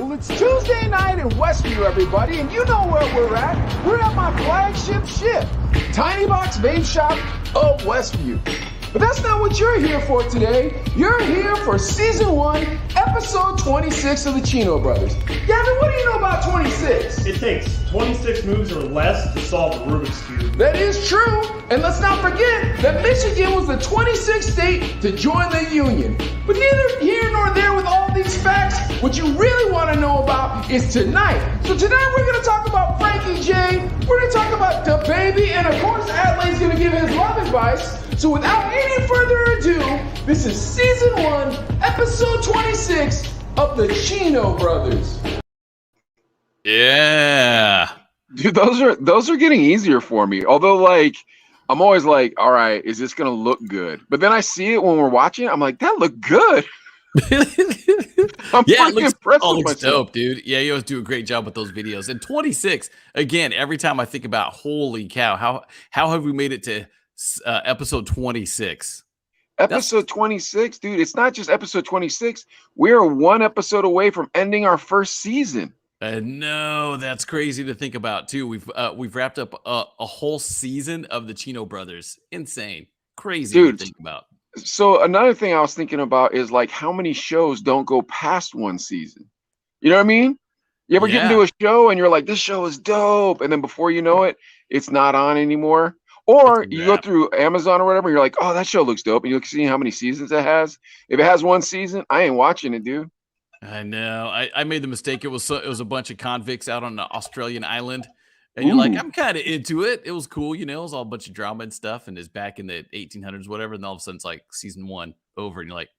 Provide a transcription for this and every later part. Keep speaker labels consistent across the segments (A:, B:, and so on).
A: Well, it's Tuesday night in Westview, everybody, and you know where we're at. We're at my flagship ship, Tiny Box Vape Shop of Westview. But that's not what you're here for today. You're here for Season 1, Episode 26 of the Chino Brothers. Gavin, what do you know about 26?
B: It takes 26 moves or less to solve the Rubik's Cube.
A: That is true. And let's not forget that Michigan was the 26th state to join the Union. But neither here nor there with all these facts. What you really want to know about is tonight. So tonight we're going to talk about Frankie J. We're going to talk about the baby. And of course, Adlai's going to give his love advice. So without any further ado, this is Season 1, Episode 26 of the Chino Brothers.
C: Yeah.
D: Dude, those are getting easier for me. Although, like, I'm always like, all right, is this gonna look good? But then I see it when we're watching it, I'm like, that looked good. I'm pretty impressed with
C: looks
D: myself.
C: dope, dude. Yeah, you always do a great job with those videos. And 26, again, every time I think about, holy cow, how have we made it to episode 26?
D: Episode 26, dude. It's not just episode 26. We're one episode away from ending our first season.
C: No, that's crazy to think about too. We've wrapped up a whole season of the Chino Brothers. Insane, crazy
D: Dude,
C: to think about.
D: So another thing I was thinking about is like how many shows don't go past one season. You know what I mean? You ever get into a show and you're like, this show is dope, and then before you know it, it's not on anymore. Or you go through Amazon or whatever, and you're like, oh, that show looks dope, and you see how many seasons it has. If it has one season, I ain't watching it, dude.
C: I know. I made the mistake. It was a bunch of convicts out on an Australian island, and you're like, I'm kind of into it. It was cool, you know. It was all a bunch of drama and stuff, and it's back in the 1800s, whatever. And all of a sudden, it's like season 1 over, and you're like,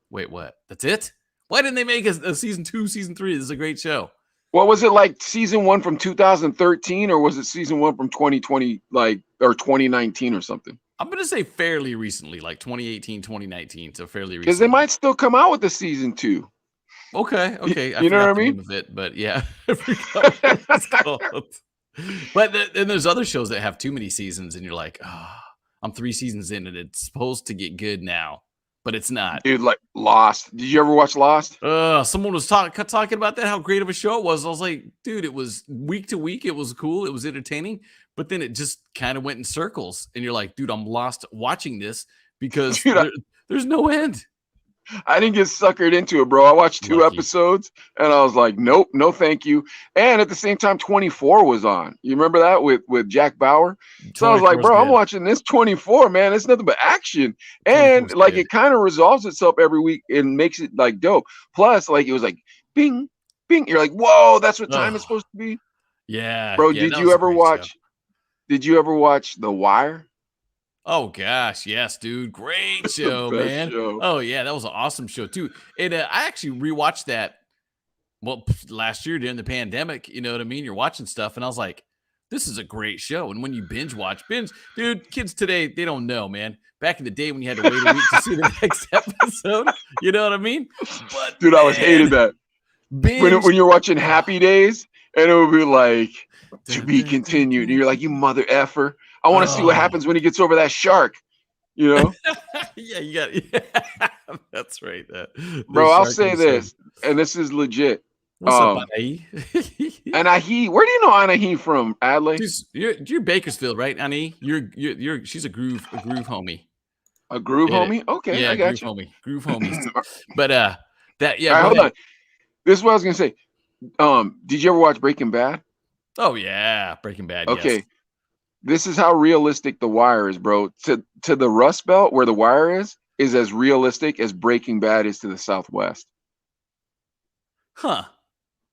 C: wait, what? That's it? Why didn't they make a season 2, season 3? This is a great show.
D: What was it like? Season 1 from 2013, or was it season 1 from 2020, like, or 2019 or something?
C: I'm gonna say fairly recently, like 2018, 2019. So fairly recently.
D: Because they might still come out with the season 2.
C: Okay.
D: You know what I mean?
C: Of it, but yeah, I forgot what it's called. But then there's other shows that have too many seasons, and you're like, I'm 3 seasons in, and it's supposed to get good now, but it's not.
D: Dude, like Lost. Did you ever watch Lost?
C: Someone was talking about that, how great of a show it was. I was like, dude, it was week to week. It was cool. It was entertaining, but then it just kind of went in circles, and you're like, dude, I'm lost watching this because there's no end.
D: I didn't get suckered into it, bro. I watched 2 episodes and I was like, nope, no thank you. And at the same time, 24 was on. You remember that with Jack Bauer? So I was like, bro, I'm watching this 24, man. It's nothing but action. And like it kind of resolves itself every week and makes it like dope. Plus, like it was like bing, bing. You're like, whoa, that's what time is supposed to be.
C: Yeah.
D: Bro, did you ever watch The Wire?
C: Oh gosh, yes, dude, great show, man. Oh yeah, that was an awesome show too. And I actually rewatched that. Well, last year during the pandemic, you know what I mean. You're watching stuff, and I was like, "This is a great show." And when you binge, dude, kids today they don't know, man. Back in the day when you had to wait a week to see the next episode, you know what I mean? But
D: dude, I was hated that when you're watching Happy Days, and it would be like to be continued, and you're like, "You mother effer." I want to see what happens when he gets over that shark, you know?
C: Yeah, that's right.
D: Bro, I'll say this, and this is legit.
C: What's up, Anahi?
D: Anahi, where do you know Anahi from, Adlai?
C: You're Bakersfield, right, Anahi? She's a groove homie.
D: A groove homie? Okay,
C: yeah,
D: I got you.
C: Groove homies. But that
D: All right, hold on. This is what I was gonna say. Did you ever watch Breaking Bad?
C: Oh yeah, Breaking Bad.
D: Okay.
C: Yes.
D: This is how realistic The Wire is, bro. To the Rust Belt, where The Wire is as realistic as Breaking Bad is to the Southwest.
C: Huh.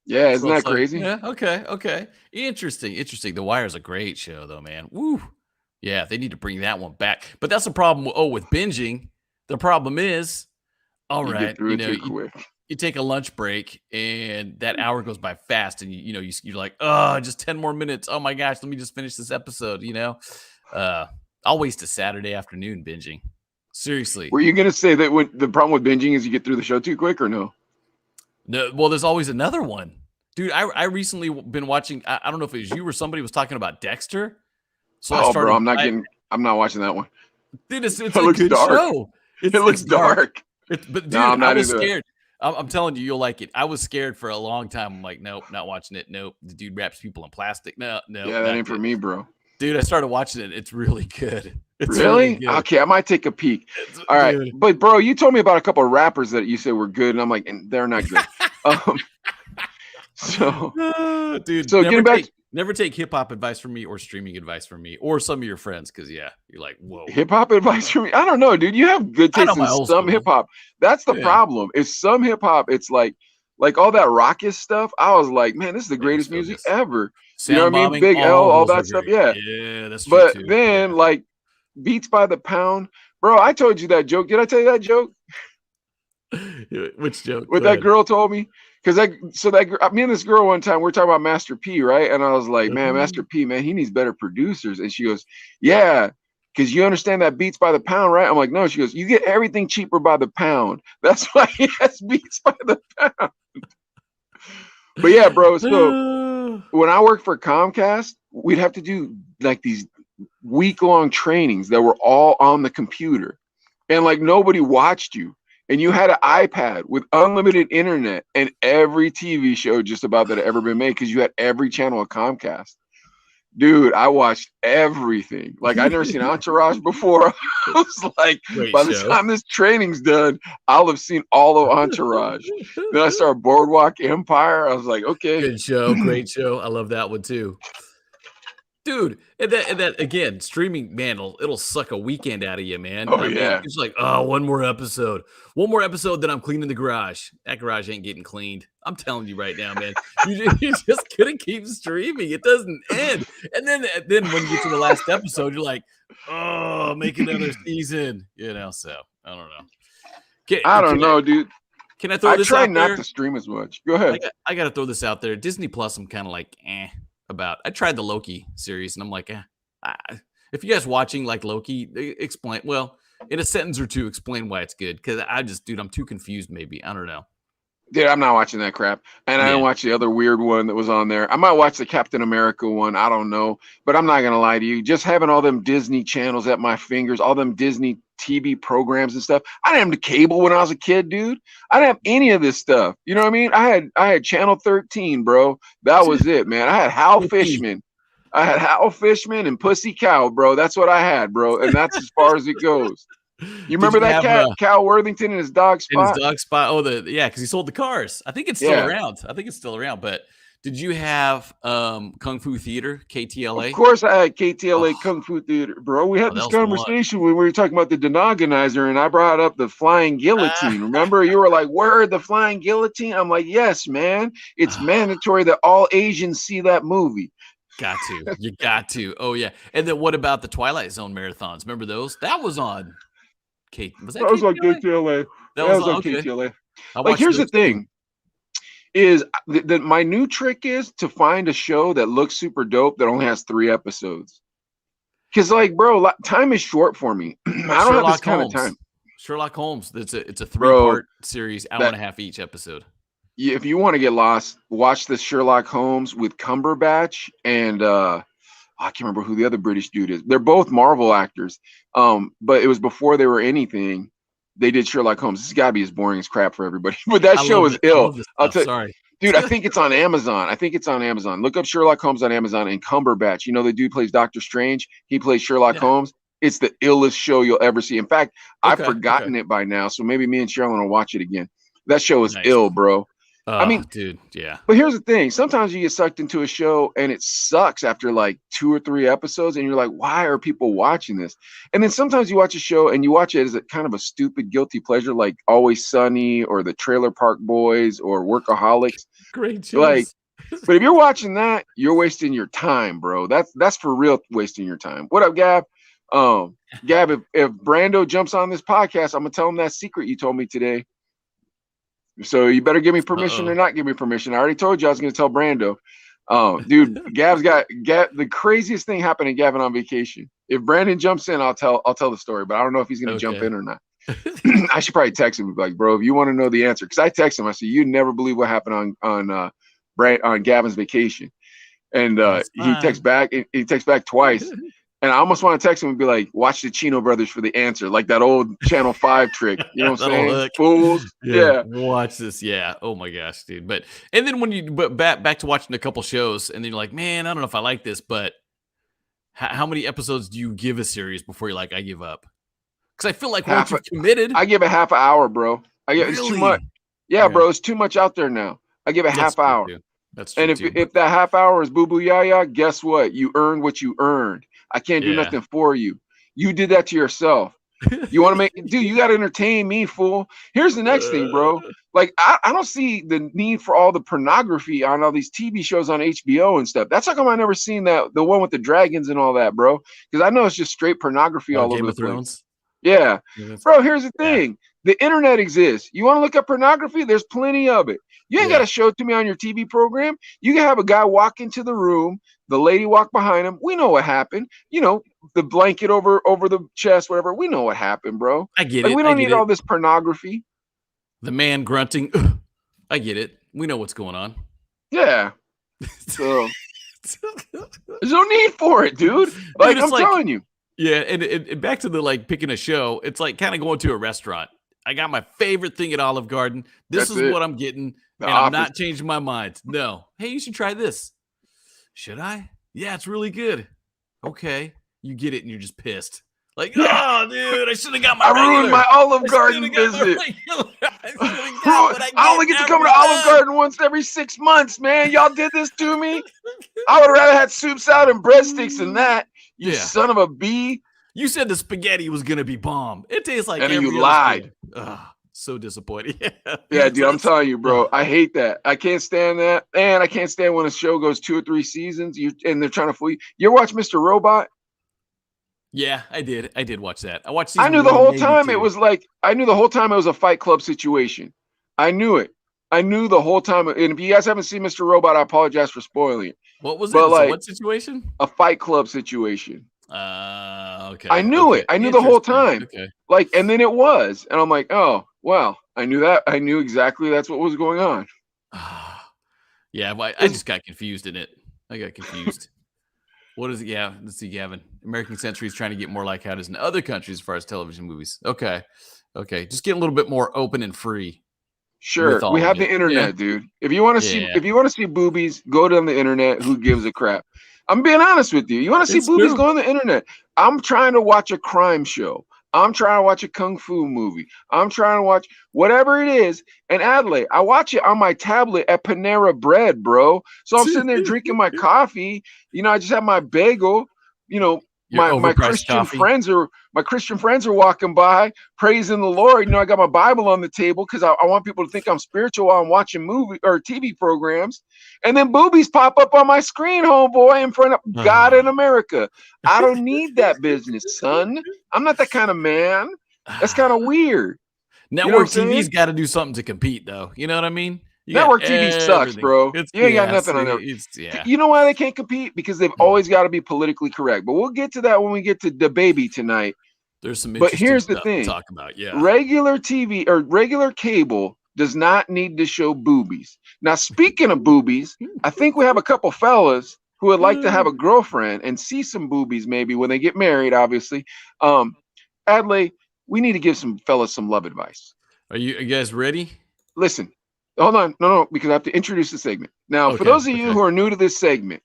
D: Yeah, isn't that crazy?
C: Yeah, okay. Interesting. The Wire is a great show, though, man. Woo. Yeah, they need to bring that one back. But that's the problem. With binging. The problem is, all right, you take a lunch break and that hour goes by fast, and you're like, oh, just 10 more minutes. Oh my gosh, let me just finish this episode. I'll waste a Saturday afternoon binging. Seriously.
D: Were you gonna say that when the problem with binging is you get through the show too quick, or no?
C: No, well, there's always another one, dude. I recently been watching. I don't know if it was you or somebody was talking about Dexter. So I started.
D: Bro, I'm not watching that one.
C: Dude, it's a good show.
D: It looks dark.
C: But dude, I was scared. I'm telling you, you'll like it. I was scared for a long time. I'm like, nope, not watching it. Nope. The dude wraps people in plastic. No,
D: Yeah, that
C: not
D: ain't for
C: good.
D: me, bro.
C: Dude, I started watching it. It's really good. It's
D: Really?
C: really good.
D: Okay, I might take a peek. All right,
C: dude.
D: but bro, you told me about a couple of rappers that you said were good, and I'm like, and they're not good.
C: Dude,
D: so getting back,
C: never take hip hop advice from me or streaming advice from me or some of your friends, because you're like, whoa.
D: Hip hop advice from me. I don't know, dude. You have good taste in some hip hop. That's the problem. Is some hip hop, it's like all that raucous stuff. I was like, man, this is the greatest music ever.
C: Sound
D: you know what I mean? Big L, all that stuff. Yeah.
C: Yeah, that's true.
D: But
C: too.
D: then like Beats by the Pound. Bro, I told you that joke. Did I tell you that joke?
C: Which joke?
D: What that girl told me? Because me and this girl one time, we were talking about Master P, right? And I was like, man, Master P, man, he needs better producers. And she goes, yeah, because you understand that Beats by the Pound, right? I'm like, no. She goes, you get everything cheaper by the pound. That's why he has Beats by the Pound. But yeah, bro. So when I worked for Comcast, we'd have to do like these week-long trainings that were all on the computer, and like nobody watched you. And you had an iPad with unlimited internet and every TV show just about that had ever been made because you had every channel of Comcast. Dude, I watched everything. Like, I'd never seen Entourage before. I was like, by the time this training's done, I'll have seen all of Entourage. Then I started Boardwalk Empire. I was like, okay.
C: Good show. Great show. I love that one too. Dude, and that again, streaming, man, it'll suck a weekend out of you, man.
D: Oh, yeah.
C: It's like, oh, one more episode, then I'm cleaning the garage. That garage ain't getting cleaned. I'm telling you right now, man. You just couldn't keep streaming. It doesn't end. And then when you get to the last episode, you're like, oh, make another season. So I don't know.
D: I don't know, dude.
C: Can I throw this out there? I try
D: not to stream as much. Go ahead.
C: I got to throw this out there. Disney Plus, I'm kind of like, about. I tried the Loki series and I'm like, if you guys watching like Loki, explain, well, in a sentence or two, explain why it's good. Because I'm too confused maybe. I don't know.
D: Dude, I'm not watching that crap. And I don't watch the other weird one that was on there. I might watch the Captain America one. I don't know. But I'm not going to lie to you. Just having all them Disney channels at my fingers, all them Disney TV programs and stuff. I didn't have the cable when I was a kid, dude. I didn't have any of this stuff. You know what I mean? I had Channel 13, bro. That was it, man. I had Hal Fishman. And Pussy Cow, bro. That's what I had, bro. And that's as far as it goes. You remember that cat, Cal Worthington, and his dog Spot?
C: Oh, because he sold the cars. I think it's still around. But did you have Kung Fu Theater, KTLA?
D: Of course I had KTLA Kung Fu Theater, bro. We had this conversation when we were talking about the Denogonizer, and I brought up the Flying Guillotine. Remember? You were like, word, the Flying Guillotine? I'm like, yes, man. It's mandatory that all Asians see that movie.
C: Got to. You got to. Oh, yeah. And then what about the Twilight Zone marathons? Remember those? That was on
D: that was on KTLA. That was on KTLA. Like, here's the thing. Is that my new trick is to find a show that looks super dope that only has 3 episodes. Because, like, bro, time is short for me. I don't have this kind of time.
C: Sherlock Holmes. It's a 3-part series, hour and a half each episode.
D: If you want to get lost, watch this Sherlock Holmes with Cumberbatch and I can't remember who the other British dude is. They're both Marvel actors. But it was before they were anything. They did Sherlock Holmes. This has got to be as boring as crap for everybody. But that show is ill. I'll tell you.
C: Sorry.
D: Dude, I think it's on Amazon. Look up Sherlock Holmes on Amazon and Cumberbatch. You know, the dude plays Doctor Strange. He plays Sherlock Holmes. It's the illest show you'll ever see. In fact, I've forgotten it by now. So maybe me and Sherilyn will watch it again. That show is ill, bro. I mean,
C: dude, yeah.
D: But here's the thing. Sometimes you get sucked into a show and it sucks after like 2 or 3 episodes. And you're like, why are people watching this? And then sometimes you watch a show and you watch it as a kind of a stupid, guilty pleasure, like Always Sunny or the Trailer Park Boys or Workaholics.
C: Great shows.
D: Like, but if you're watching that, you're wasting your time, bro. That's for real wasting your time. What up, Gab? Gab, if Brando jumps on this podcast, I'm going to tell him that secret you told me today. So you better give me permission or not give me permission. I already told you I was going to tell Brando. Dude, Gab's got the craziest thing happened to Gavin on vacation. If Brandon jumps in, I'll tell the story, but I don't know if he's going to jump in or not. I should probably text him and be like, bro, if you want to know the answer, because I text him, I said, you'd never believe what happened on Gavin's vacation. And he texts back twice. And I almost want to text him and be like, watch the Chino brothers for the answer, like that old Channel 5 trick. You know what I'm saying?
C: Hook.
D: Fools. Yeah.
C: Watch this. Yeah. Oh my gosh, dude. And then when you back to watching a couple shows, and then you're like, man, I don't know if I like this, but how many episodes do you give a series before you're like, I give up? Because I feel like once you've committed,
D: I give it half an hour, bro. It's too much. Yeah, bro, it's too much out there now. I give it half hour.
C: That's true.
D: And if that half hour is boo boo yaya, guess what? You earned what you earned. I can't do nothing for you. You did that to yourself. You want to make, dude, you got to entertain me, fool. Here's the next thing, bro. Like, I don't see the need for all the pornography on all these TV shows on HBO and stuff. That's how come I never seen the one with the dragons and all that, bro. Because I know it's just straight pornography all over the place. Yeah. Bro, here's the thing. The internet exists. You want to look up pornography? There's plenty of it. You ain't got to show it to me on your TV program. You can have a guy walk into the room, the lady walk behind him. We know what happened. You know, the blanket over the chest, whatever. We know what happened, bro.
C: I get it.
D: We don't need all this pornography.
C: The man grunting. I get it. We know what's going on.
D: Yeah. So there's no need for it, dude. Like, I'm telling you.
C: Yeah, and back to the like picking a show, it's like kind of going to a restaurant. I got my favorite thing at Olive Garden. This is what I'm getting, and I'm not changing my mind. No. Hey, you should try this. Should I? Yeah, it's really good. Okay. You get it, and you're just pissed. Like, oh, dude, I should have got my
D: I ruined my Olive Garden visit. I only get to come to Olive Garden once every 6 months, man. Y'all did this to me. I would rather had soup, salad, and breadsticks than that. You son of a bee.
C: You said the spaghetti was going to be bomb. It tastes like
D: and you lied.
C: So disappointing.
D: Yeah, dude, I'm telling you, bro. I hate that. I can't stand that. And I can't stand when a show goes 2 or 3 seasons and they're trying to fool you. You ever watch Mr. Robot? Yeah,
C: I did watch that. I watched.
D: I knew the whole time it was like, I knew the whole time it was a Fight Club situation. I knew it. I knew the whole time. And if you guys haven't seen Mr. Robot, I apologize for spoiling it.
C: What was it? But like, what situation?
D: A Fight Club situation.
C: Okay.
D: I knew it. I knew the whole time. Okay. Like, and then it was, and I'm like, oh, well, I knew that. I knew exactly that's what was going on.
C: Yeah, I just got confused in it. I got confused. What is it? Yeah, let's see, Gavin. American Century is trying to get more like how it is in other countries as far as television movies. Okay. Just get a little bit more open and free.
D: Sure, we have the internet, dude. If you want to see boobies, go to the internet. Who gives a crap? I'm being honest with you. You want to see boobies? Go on the internet. I'm trying to watch a crime show. I'm trying to watch a kung fu movie. I'm trying to watch whatever it is. And Adelaide, I watch it on my tablet at Panera Bread, bro. So I'm sitting there drinking my coffee. You know, I just have my bagel. You know, my Christian friends are walking by praising the Lord. You know, I got my Bible on the table because I want people to think I'm spiritual while I'm watching movie or TV programs. And then boobies pop up on my screen, homeboy, in front of God in America. I don't need that business, son. I'm not that kind of man. That's kind of weird.
C: Network TV's got to do something to compete, though. You know what I mean?
D: Network TV sucks, bro. You ain't got nothing on there. You know why they can't compete? Because they've always got to be politically correct. But we'll get to that when we get to the baby tonight.
C: There's some
D: but here's the thing.
C: To talk about. Yeah.
D: Regular TV or regular cable does not need to show boobies. Now, speaking of boobies, I think we have a couple fellas who would like to have a girlfriend and see some boobies maybe when they get married, obviously. Adlai, we need to give some fellas some love advice.
C: Are you guys ready?
D: Listen. Hold on. No, because I have to introduce the segment. Now, for those of you who are new to this segment,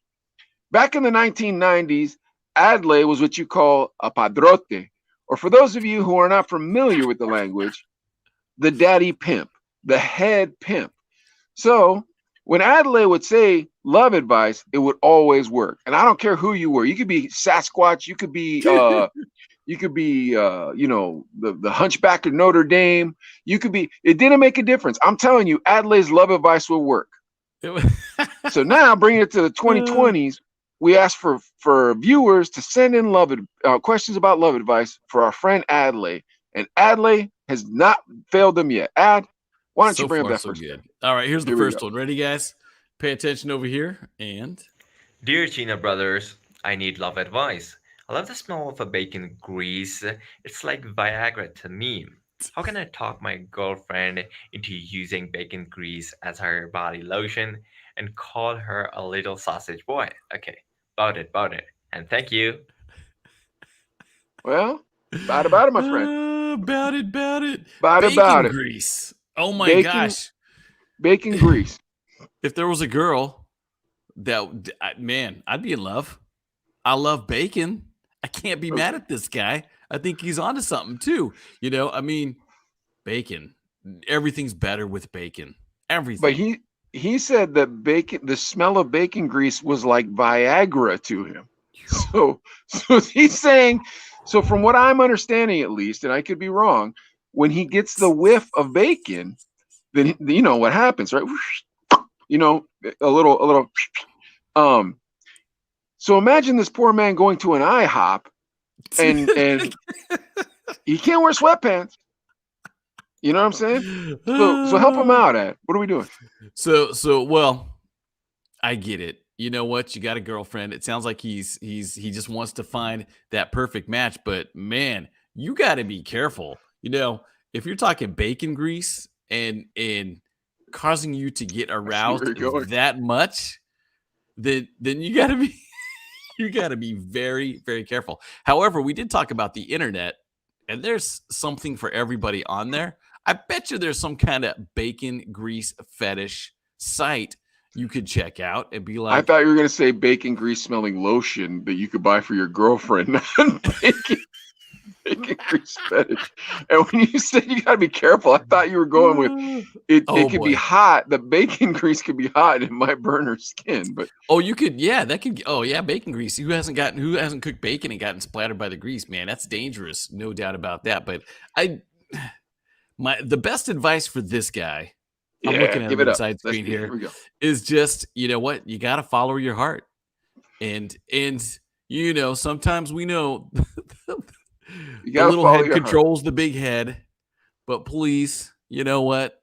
D: back in the 1990s, Adlai was what you call a padrote, or for those of you who are not familiar with the language, the daddy pimp, the head pimp. So when Adlai would say love advice, it would always work. And I don't care who you were. You could be Sasquatch. You could be you know, the Hunchback of Notre Dame. You could be, it didn't make a difference. I'm telling you, Adlai's love advice will work. So now bringing it to the 2020s, we asked for viewers to send in questions about love advice for our friend Adlai. And Adlai has not failed them yet. Why don't you bring up that first?
C: Good. All right, here's the first one. Ready, guys? Pay attention over here. And
E: dear Chino brothers, I need love advice. I love the smell of a bacon grease. It's like Viagra to me. How can I talk my girlfriend into using bacon grease as her body lotion and call her a little sausage boy? Okay, about it. And thank you.
D: Well, about it, my friend.
C: About it.
D: About it.
C: Grease. Oh my gosh.
D: Bacon grease.
C: If there was a girl man, I'd be in love. I love bacon. I can't be mad at this guy. I think he's onto something too. I mean, bacon. Everything's better with bacon. Everything.
D: But he said that the smell of bacon grease was like Viagra to him. So he's saying, so from what I'm understanding at least, and I could be wrong, when he gets the whiff of bacon, then you know what happens, right? A little. So imagine this poor man going to an IHOP, and he can't wear sweatpants. You know what I'm saying? So help him out, Ed. What are we doing?
C: So well, I get it. You know what? You got a girlfriend. It sounds like he just wants to find that perfect match. But man, you got to be careful. If you're talking bacon grease and causing you to get aroused that much, then you got to be very, very careful. However, we did talk about the internet, and there's something for everybody on there. I bet you there's some kind of bacon grease fetish site you could check out and be like,
D: I thought you were going to say bacon grease smelling lotion that you could buy for your girlfriend, not bacon grease fetish. And when you said you got to be careful, I thought you were going with it could be hot. The bacon grease could be hot and it might burn her skin. But
C: bacon grease. Who hasn't cooked bacon and gotten splattered by the grease, man? That's dangerous, no doubt about that. But the best advice for this guy, I'm looking at the side screen here, is just, you know what? You got to follow your heart. And sometimes we know the little head controls the big head, but please, you know what?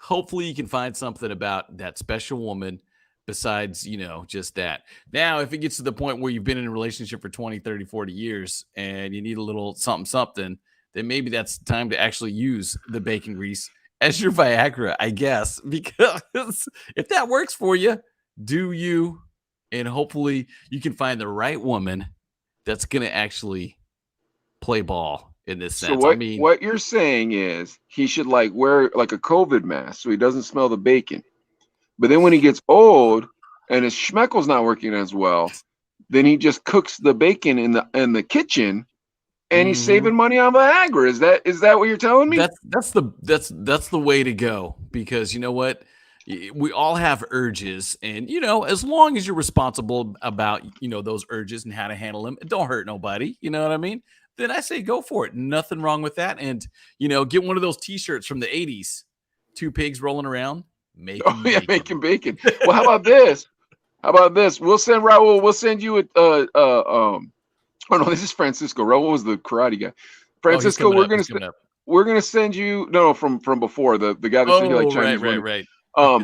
C: Hopefully you can find something about that special woman besides, just that. Now, if it gets to the point where you've been in a relationship for 20, 30, 40 years and you need a little something, then maybe that's time to actually use the bacon grease as your Viagra, I guess, because if that works for you, do you, and hopefully you can find the right woman that's going to actually play ball in this sense.
D: So what you're saying is he should wear like a COVID mask so he doesn't smell the bacon. But then when he gets old and his schmeckle's not working as well, then he just cooks the bacon in the kitchen. And he's saving money on Viagra. Is that what you're telling me?
C: That's the way to go, because you know what? We all have urges, and as long as you're responsible about those urges and how to handle them, don't hurt nobody. You know what I mean? Then I say go for it. Nothing wrong with that. And get one of those T-shirts from the '80s. 2 pigs rolling around making bacon.
D: Well, how about this? We'll send Raul. We'll send you Oh no, this is Francisco. Raul was the karate guy. Francisco, we're gonna send you from before the guy that said you like Chinese.
C: Right.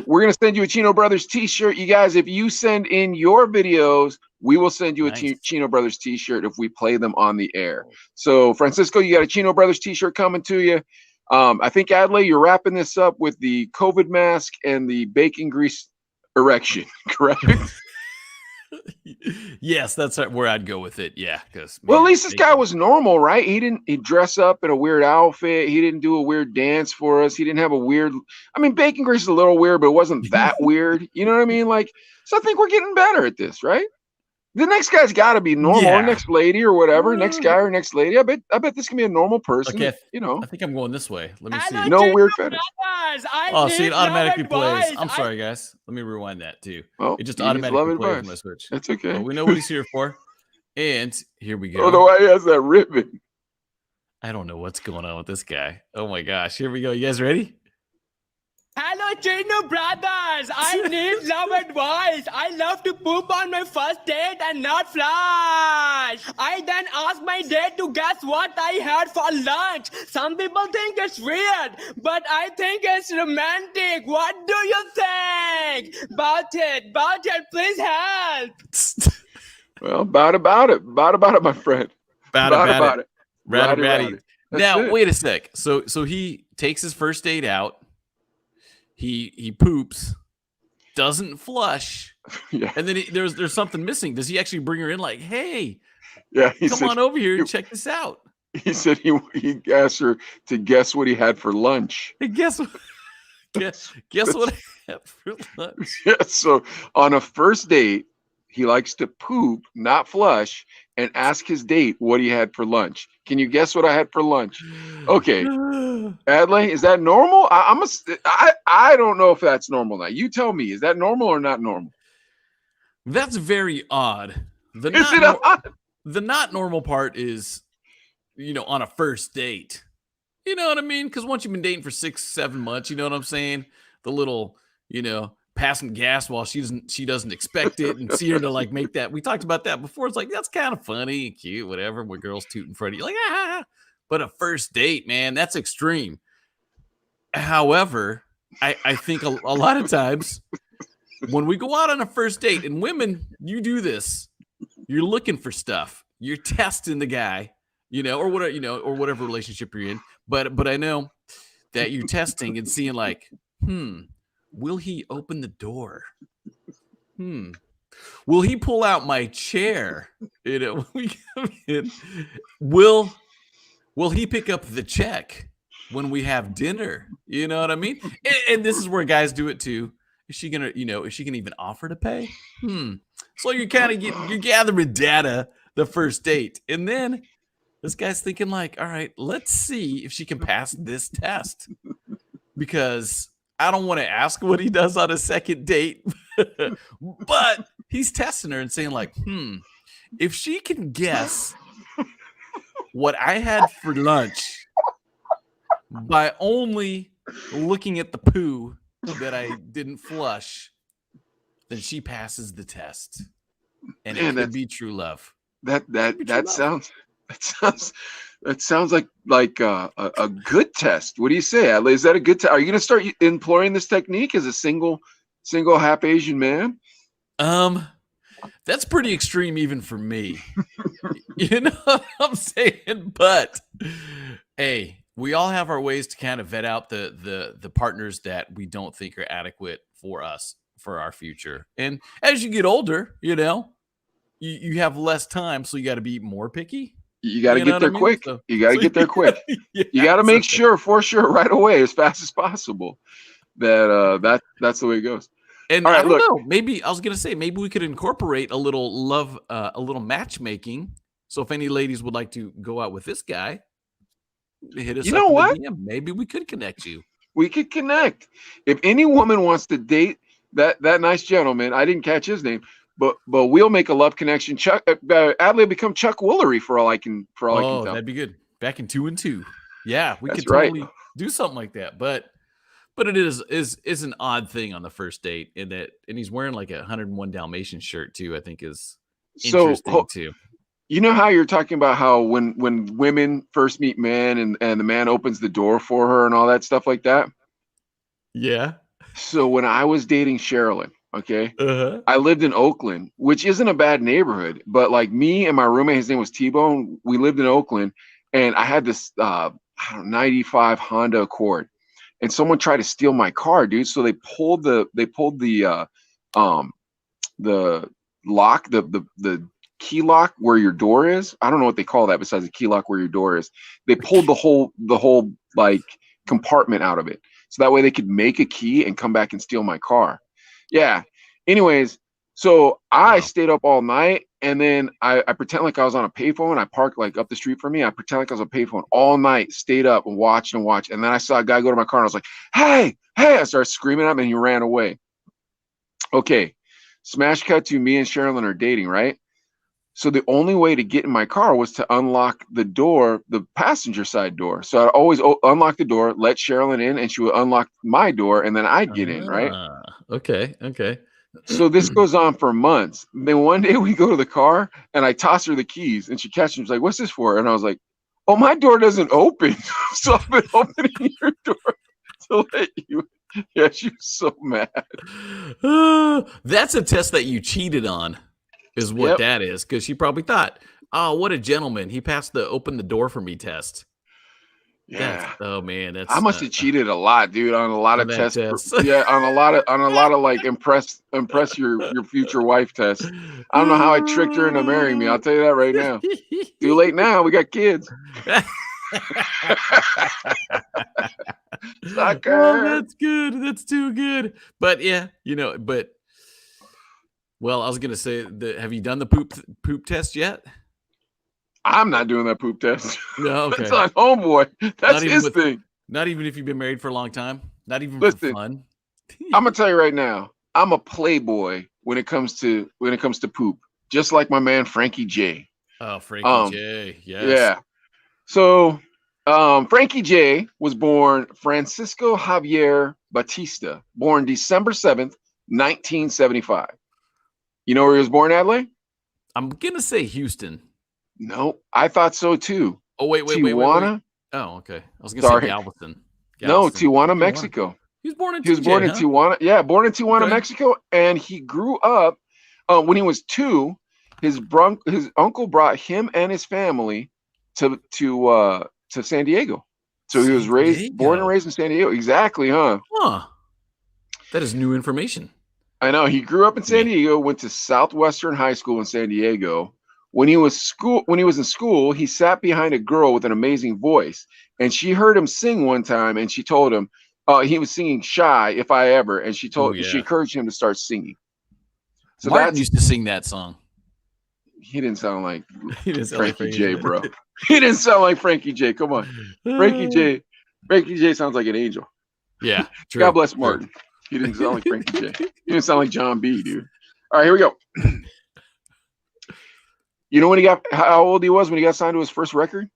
D: We're gonna send you a Chino Brothers T-shirt. You guys, if you send in your videos, we will send you a Chino Brothers T-shirt if we play them on the air. So Francisco, you got a Chino Brothers T-shirt coming to you. I think Adley, you're wrapping this up with the COVID mask and the bacon grease erection, correct?
C: Yes, that's where I'd go with it. Yeah, because
D: at least this guy was normal, right? He dress up in a weird outfit. He didn't do a weird dance for us. He didn't have a weird. I mean, bacon grease is a little weird, but it wasn't that weird. You know what I mean? So I think we're getting better at this, right? The next guy's got to be normal. Yeah. Or next lady or whatever. Next guy or next lady. I bet this can be a normal person. Okay,
C: I think I'm going this way. Let me see.
D: No weird fetish.
C: See, it automatically plays. I'm sorry, guys. Let me rewind that too.
D: Well,
C: it just automatically plays on my Switch.
D: That's okay.
C: But we know what he's here for. And here we go.
D: Oh, no, he has that ribbon.
C: I don't know what's going on with this guy. Oh my gosh. Here we go. You guys ready?
F: Hello, Chino brothers. I need love advice. I love to poop on my first date and not flush. I then ask my date to guess what I had for lunch. Some people think it's weird, but I think it's romantic. What do you think? About it, please help.
D: Well, about it, my friend. About it.
C: Ratty. Now, wait a sec. So he takes his first date out. He poops, doesn't flush, and then there's something missing. Does he actually bring her in like, hey,
D: Yeah,
C: Come on over here and check this out.
D: He said he asked her to guess what he had for lunch.
C: Hey, guess what? Guess what I had for lunch?
D: Yeah, so on a first date, he likes to poop, not flush, and ask his date what he had for lunch. Can you guess what I had for lunch? Okay, Adley, is that normal? I don't know if that's normal now. You tell me, is that normal or not normal?
C: That's very odd. The not normal part is, on a first date. You know what I mean? Because once you've been dating for 6-7 months, you know what I'm saying? The little, passing gas while she doesn't expect it, and see her to like make that. We talked about that before. It's like, that's kind of funny and cute, whatever. Where girls toot in front of you, like, ah. But a first date, man, that's extreme. However, I think a lot of times when we go out on a first date, and women, you do this, you're looking for stuff. You're testing the guy, or whatever, or whatever relationship you're in. But I know that you're testing and seeing like, will he open the door? Will he pull out my chair? When we come in, will he pick up the check when we have dinner? You know what I mean? And this is where guys do it too. Is she gonna even offer to pay? So you're gathering data the first date, and then this guy's thinking like, all right, let's see if she can pass this test, because I don't want to ask what he does on a second date, but he's testing her and saying like, if she can guess what I had for lunch by only looking at the poo that I didn't flush, then she passes the test, and it could be true love. That
D: sounds like a good test. What do you say, Adley? Is that a good test? Are you going to start employing this technique as a single half Asian man?
C: That's pretty extreme even for me. You know what I'm saying? But hey, we all have our ways to kind of vet out the partners that we don't think are adequate for us, for our future. And as you get older, you have less time, so you got to be more picky.
D: You got to get there quick. You got to get there quick. You got to make sure, for sure, right away, as fast as possible, that that's the way it goes.
C: And I don't know. Maybe I was gonna say maybe we could incorporate a little love, a little matchmaking. So if any ladies would like to go out with this guy, hit us. You know what? Maybe we could connect you.
D: We could connect. If any woman wants to date that nice gentleman, I didn't catch his name. But we'll make a love connection. Chuck Adley become Chuck Woolery for all I can tell.
C: That'd be good. Back in 2 and 2. Yeah, we could totally do something like that. But it is an odd thing on the first date, and he's wearing like a 101 Dalmatian shirt too. I think is interesting too.
D: You know how you're talking about how when women first meet men and the man opens the door for her and all that stuff like that.
C: Yeah.
D: So when I was dating Sherilyn. Okay. I lived in Oakland, which isn't a bad neighborhood, but like me and my roommate, his name was T-Bone. We lived in Oakland, and I had this 95 Honda Accord, and someone tried to steal my car, dude. So they pulled the lock, the key lock where your door is. I don't know what they call that besides the key lock where your door is. They pulled the whole like compartment out of it, so that way they could make a key and come back and steal my car. Yeah. Anyways, so I stayed up all night, and then I pretend like I was on a payphone. I parked like up the street from me. I pretend like I was on a payphone all night, stayed up and watched. And then I saw a guy go to my car, and I was like, hey, I started screaming at him, and he ran away. Okay. Smash cut to me and Sherilyn are dating, right? So the only way to get in my car was to unlock the door, the passenger side door. So I'd always unlock the door, let Sherilyn in, and she would unlock my door, and then I'd get in, right?
C: Okay.
D: So this goes on for months. Then one day we go to the car, and I toss her the keys, and she catches me. She's like, what's this for? And I was like, oh, my door doesn't open. So I've been opening your door to let you. Yeah, she was so mad.
C: That's a test that you cheated on. Is what that is, because she probably thought, oh, what a gentleman. He passed the open the door for me test.
D: Yeah.
C: Oh man, that's
D: I must have cheated a lot, dude, on a lot of tests.
C: test.
D: Yeah, on a lot of like impress your future wife tests. I don't know how I tricked her into marrying me. I'll tell you that right now. Too late now. We got kids. Sucker.
C: Oh, that's good. That's too good. But yeah, well, I was gonna say have you done the poop test yet?
D: I'm not doing that poop test.
C: No, okay.
D: That's on homeboy. That's his thing.
C: Not even if you've been married for a long time. Not even
D: Listen,
C: for fun.
D: I'm gonna tell you right now. I'm a playboy when it comes to poop. Just like my man Frankie J.
C: Oh, Frankie J. Yes.
D: Yeah. So, Frankie J was born Francisco Javier Batista, born December 7th, 1975. You know where he was born, Adley?
C: I'm gonna say Houston.
D: No, I thought so too.
C: Oh, wait.
D: Tijuana?
C: Wait. Oh, okay. I was gonna say Galveston.
D: No, Tijuana, Mexico.
C: He was born in
D: Tijuana. Yeah, born in Tijuana, Mexico, and he grew up. When he was 2, his uncle brought him and his family to San Diego. So he was born and raised in San Diego. Exactly, huh?
C: Huh. That is new information.
D: I know. He grew up in San Diego, went to Southwestern High School in San Diego. When he was in school, he sat behind a girl with an amazing voice, and she heard him sing one time, and she told him he was singing "Shy If I Ever," and she encouraged him to start singing. So
C: Martin used to sing that song.
D: He didn't sound like Frankie J, bro. He didn't sound like Frankie J. Come on, Frankie J sounds like an angel.
C: Yeah, true.
D: God bless Martin. He didn't sound like Frankie J. He didn't sound like John B, dude. All right, here we go. You know how old he was when he got signed to his first record?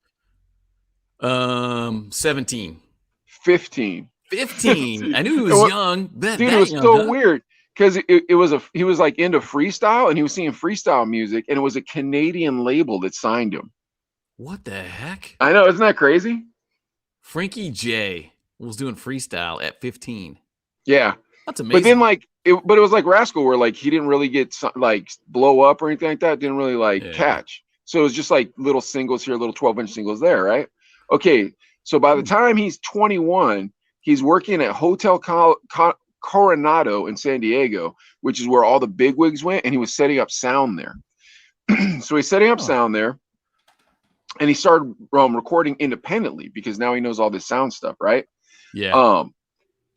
C: 17.
D: 15.
C: 15. I knew he was young.
D: Dude, it was so weird because he was like into freestyle, and he was singing freestyle music, and it was a Canadian label that signed him.
C: What the heck?
D: I know, isn't that crazy?
C: Frankie J was doing freestyle at 15.
D: Yeah,
C: that's amazing.
D: But then it was like Rascal, where like he didn't really get like blow up or anything like that. Didn't really catch. So it was just like little singles here, little 12-inch singles there, right? Okay, so by the time he's 21, he's working at Hotel Coronado in San Diego, which is where all the bigwigs went, and he was setting up sound there. So he's setting up sound there, and he started recording independently because now he knows all this sound stuff, right?
C: Yeah.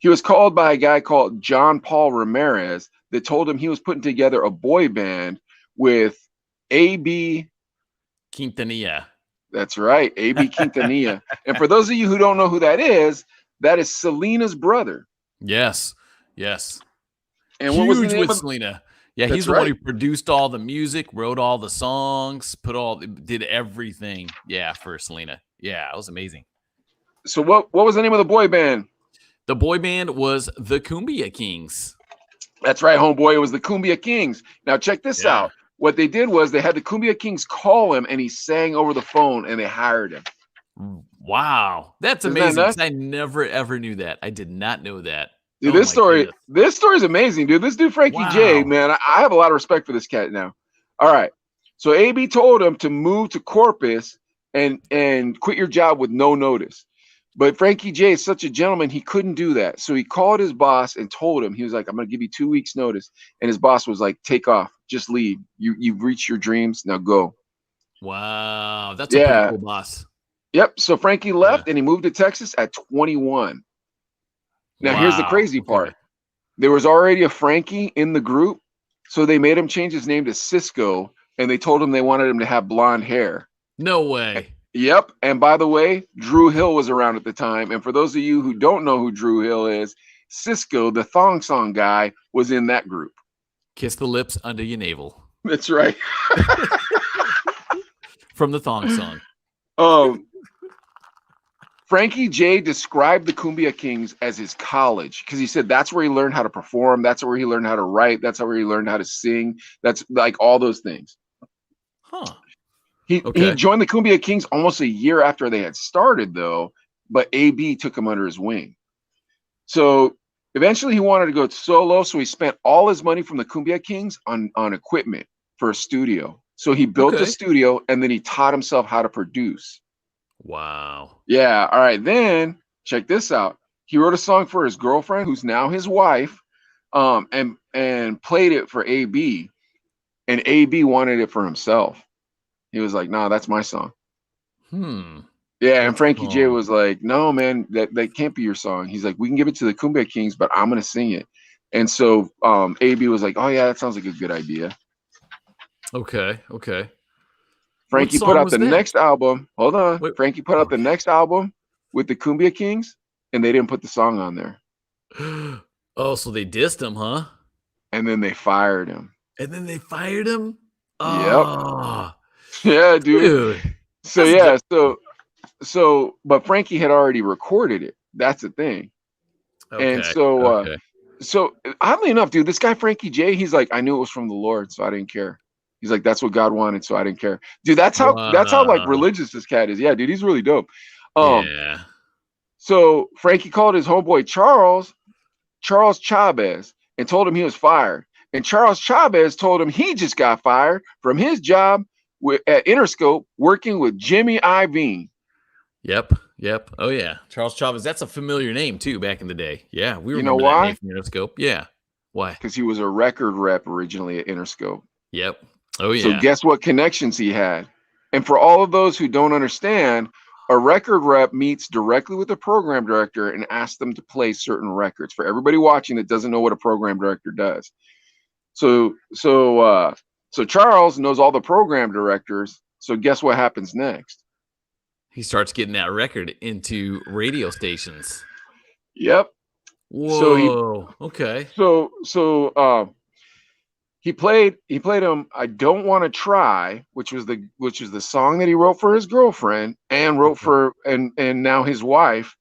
D: He was called by a guy called John Paul Ramirez that told him he was putting together a boy band with A.B.
C: Quintanilla.
D: That's right, A.B. Quintanilla. And for those of you who don't know who that is Selena's brother.
C: Yes.
D: And
C: huge
D: what was the name
C: with
D: of
C: Selena. Yeah, he's the one who produced all the music, wrote all the songs, did everything. Yeah, for Selena. Yeah, it was amazing.
D: So what was the name of the boy band?
C: The boy band was the Cumbia Kings.
D: That's right, homeboy. It was the Cumbia Kings. Now check this out. What they did was they had the Cumbia Kings call him, and he sang over the phone, and they hired him.
C: Wow, that's amazing. I never ever knew that. I did not know that.
D: Dude, this story is amazing, dude. This dude Frankie J, man, I have a lot of respect for this cat now. All right, so AB told him to move to Corpus and quit your job with no notice. But Frankie J is such a gentleman, he couldn't do that. So he called his boss and told him, he was like, I'm going to give you 2 weeks notice. And his boss was like, take off, just leave. You've reached your dreams, now go.
C: Wow, that's a pretty cool boss.
D: Yep. So Frankie left and he moved to Texas at 21. Now here's the crazy part. There was already a Frankie in the group. So they made him change his name to Cisco, and they told him they wanted him to have blonde hair.
C: No way.
D: Yep. And by the way, Drew Hill was around at the time. And for those of you who don't know who Drew Hill is, Cisco, the thong song guy, was in that group.
C: Kiss the lips under your navel.
D: That's right.
C: From the thong song.
D: Frankie J described the Cumbia Kings as his college because he said that's where he learned how to perform. That's where he learned how to write. That's where he learned how to sing. That's like all those things.
C: Huh.
D: He joined the Cumbia Kings almost a year after they had started, though, but AB took him under his wing. So eventually he wanted to go solo, so he spent all his money from the Cumbia Kings on equipment for a studio. So he built a studio, and then he taught himself how to produce.
C: Wow.
D: Yeah. All right. Then check this out. He wrote a song for his girlfriend, who's now his wife, and played it for AB, and AB wanted it for himself. He was like, "Nah, that's my song." Yeah, and Frankie J was like, "No, man, that can't be your song." He's like, "We can give it to the Cumbia Kings, but I'm gonna sing it." And so AB was like, "Oh yeah, that sounds like a good idea."
C: Okay.
D: Frankie put out the next album. Hold on.
C: Wait.
D: Frankie put out the next album with the Cumbia Kings, and they didn't put the song on there.
C: Oh, so they dissed him, huh?
D: And then they fired him.
C: Oh.
D: Yep. Yeah, dude. So yeah, so but Frankie had already recorded it. That's the thing.
C: Okay.
D: And so oddly enough, dude, this guy Frankie J, he's like, I knew it was from the Lord, so I didn't care. He's like, that's what God wanted, so I didn't care. Dude, that's how like religious this cat is. Yeah, dude, he's really dope.
C: Yeah.
D: So Frankie called his homeboy Charles Chavez, and told him he was fired. And Charles Chavez told him he just got fired from his job at Interscope working with Jimmy Iovine.
C: Yep. Oh yeah, Charles Chavez. That's a familiar name too. Back in the day, yeah, we remember
D: that
C: name from Interscope. Yeah, why?
D: Because he was a record rep originally at Interscope.
C: Yep. Oh yeah.
D: So guess what connections he had? And for all of those who don't understand, a record rep meets directly with the program director and asks them to play certain records. For everybody watching that doesn't know what a program director does, so Charles knows all the program directors. So guess what happens next?
C: He starts getting that record into radio stations.
D: Yep.
C: Whoa. Okay.
D: So he played him "I Don't Want to Try," which is the song that he wrote for his girlfriend and wrote for and now his wife.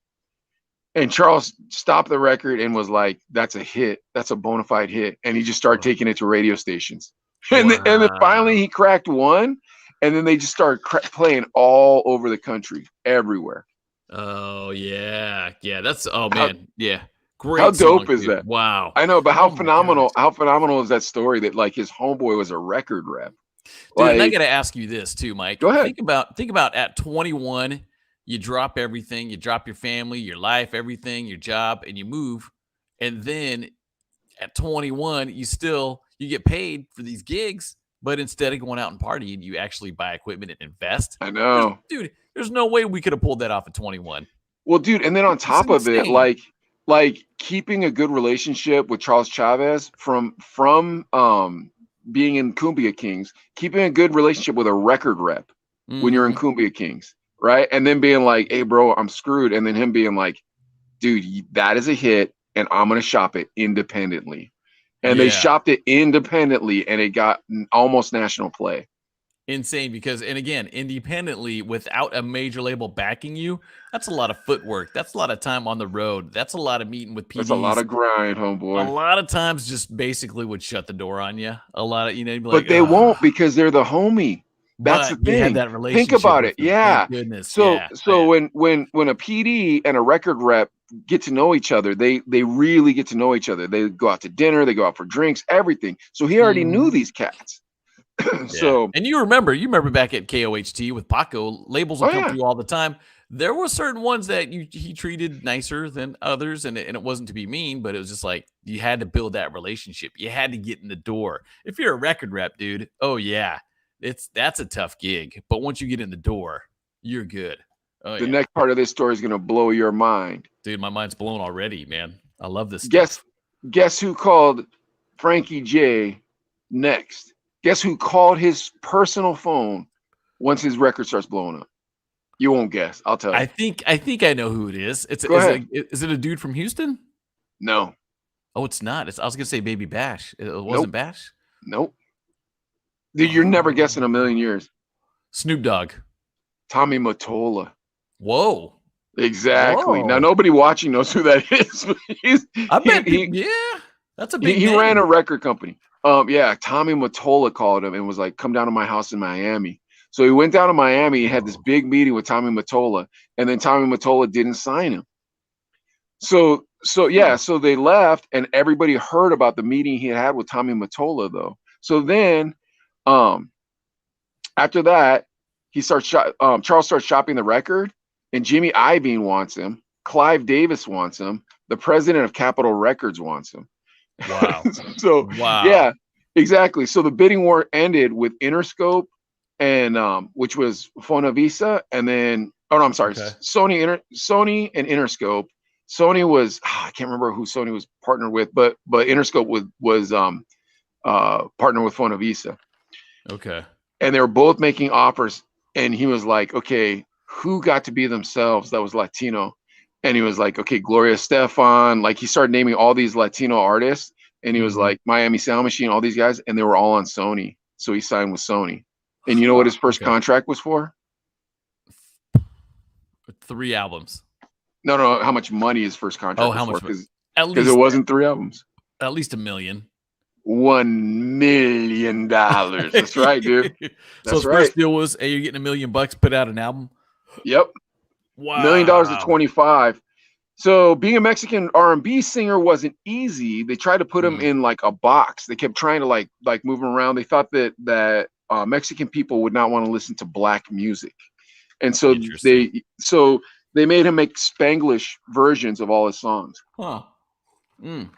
D: And Charles stopped the record and was like, "That's a hit. That's a bona fide hit." And he just started taking it to radio stations. And then finally he cracked one. And then they just started playing all over the country, everywhere.
C: Oh yeah. That's man. Yeah. Great.
D: How dope is that?
C: Wow.
D: I know, but how phenomenal is that story that like his homeboy was a record rep?
C: Dude, and I got to ask you this too, Mike.
D: Go ahead.
C: Think about at 21, you drop everything, you drop your family, your life, everything, your job, and you move. And then at 21, you get paid for these gigs, but instead of going out and partying, you actually buy equipment and invest.
D: I know.
C: There's no way we could have pulled that off at 21.
D: Well, dude, and then on top of it, like keeping a good relationship with Charles Chavez from being in Cumbia Kings, keeping a good relationship with a record rep when you're in Cumbia Kings, right? And then being like, "Hey, bro, I'm screwed," and then him being like, "Dude, that is a hit, and I'm gonna shop it independently." And they shopped it independently, and it got almost national play.
C: Insane, because, and again, independently without a major label backing you, that's a lot of footwork. That's a lot of time on the road. That's a lot of meeting with PDs.
D: That's a lot of grind, homeboy.
C: A lot of times just basically would shut the door on you. A lot of,
D: but like, they won't, because they're the homie. That's the thing.
C: That relationship.
D: Think about it. Yeah.
C: Thank goodness.
D: So when a PD and a record rep get to know each other, they really get to know each other. They go out to dinner, they go out for drinks, everything. So he already knew these cats. So,
C: and you remember back at KOHT with Paco, labels would come through all the time. There were certain ones that he treated nicer than others, and it wasn't to be mean, but it was just like you had to build that relationship. You had to get in the door. If you're a record rep, dude, that's a tough gig. But once you get in the door, you're good.
D: The next part of this story is gonna blow your mind,
C: dude. My mind's blown already, man. I love this.
D: Guess who called Frankie J next? Guess who called his personal phone once his record starts blowing up? You won't guess. I'll tell you.
C: I think I know who it is. Is it a dude from Houston?
D: No.
C: Oh, it's not. I was gonna say Baby Bash. It wasn't Bash?
D: Nope. Dude, you're never guessing a million years.
C: Snoop Dogg.
D: Tommy Mottola.
C: Whoa.
D: Exactly. Whoa. Now nobody watching knows who that is.
C: That's a big
D: he
C: name.
D: Ran a record company. Tommy Mottola called him and was like, "Come down to my house in Miami." So he went down to Miami. He had this big meeting with Tommy Mottola, and then Tommy Mottola didn't sign him. So they left, and everybody heard about the meeting he had with Tommy Mottola, though. So then, after that, Charles starts shopping the record, and Jimmy Iovine wants him. Clive Davis wants him. The president of Capitol Records wants him.
C: Wow.
D: So yeah, exactly. So the bidding war ended with Interscope and which was Fonavisa, and then Sony and Interscope. Sony was I can't remember who Sony was partnered with, but Interscope was partnered with Fonavisa.
C: Okay.
D: And they were both making offers, and he was like, okay, who got to be themselves that was Latino? And he was like, okay, Gloria Estefan. Like, he started naming all these Latino artists, and he was like, Miami Sound Machine, all these guys, and they were all on Sony. So he signed with Sony. And you know what his first contract was for?
C: 3 albums.
D: No, how much money his first contract was for? Because it wasn't 3 albums.
C: At least $1 million.
D: $1 million. That's right, dude.
C: So his first deal was, hey, you're getting $1 million, put out an album.
D: Yep.
C: Wow.
D: $1 million to 25. So being a Mexican R&B singer wasn't easy. They tried to put him in like a box. They kept trying to like move him around. They thought that Mexican people would not want to listen to black music, and so they made him make Spanglish versions of all his songs.
C: Huh. And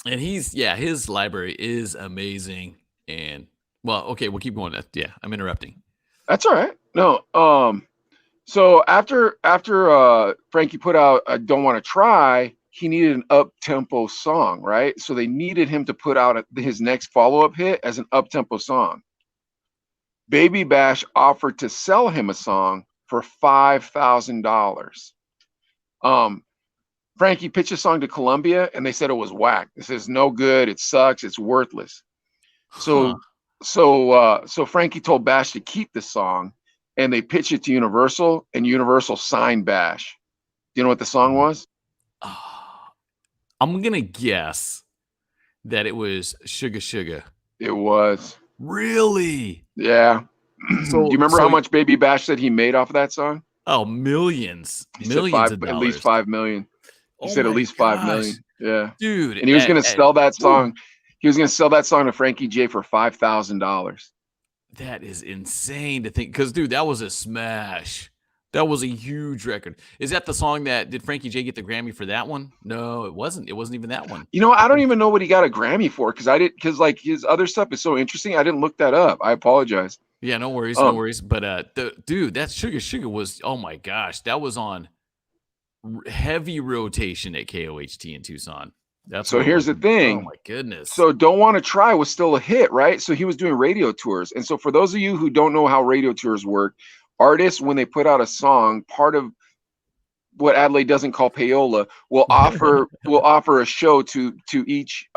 C: his library is amazing. And well, okay, we'll keep going. Yeah, I'm interrupting.
D: That's all right. No, so after Frankie put out I Don't Want to Try, he needed an up-tempo song, right? So they needed him to put out his next follow-up hit as an up-tempo song. Baby Bash offered to sell him a song for $5,000. Frankie pitched a song to Columbia, and they said it was whack. This is no good. It sucks. It's worthless. So Frankie told Bash to keep the song, and they pitched it to Universal, and Universal signed Bash. Do you know what the song was?
C: I'm gonna guess that it was Sugar Sugar.
D: It was.
C: Really?
D: Yeah. So, do you remember how much Baby Bash said he made off of that song?
C: Oh, millions.
D: He
C: millions
D: said
C: of dollars.
D: At least 5 million. He said at least 5 million. Yeah.
C: Dude.
D: And he was going to sell that song. He was going to sell that song to Frankie J for $5,000.
C: That is insane to think. Because, dude, that was a smash. That was a huge record. Is that the song did Frankie J get the Grammy for that one? No, it wasn't. It wasn't even that one.
D: You know, I don't even know what he got a Grammy for because like his other stuff is so interesting. I didn't look that up. I apologize.
C: Yeah, no worries, no worries. But dude, that Sugar Sugar was, oh my gosh, that was on heavy rotation at KOHT in Tucson.
D: So here's the thing.
C: Oh my goodness.
D: So Don't Want to Try was still a hit, right? So he was doing radio tours. And so for those of you who don't know how radio tours work, artists, when they put out a song, part of what Adelaide doesn't call payola will offer a show to each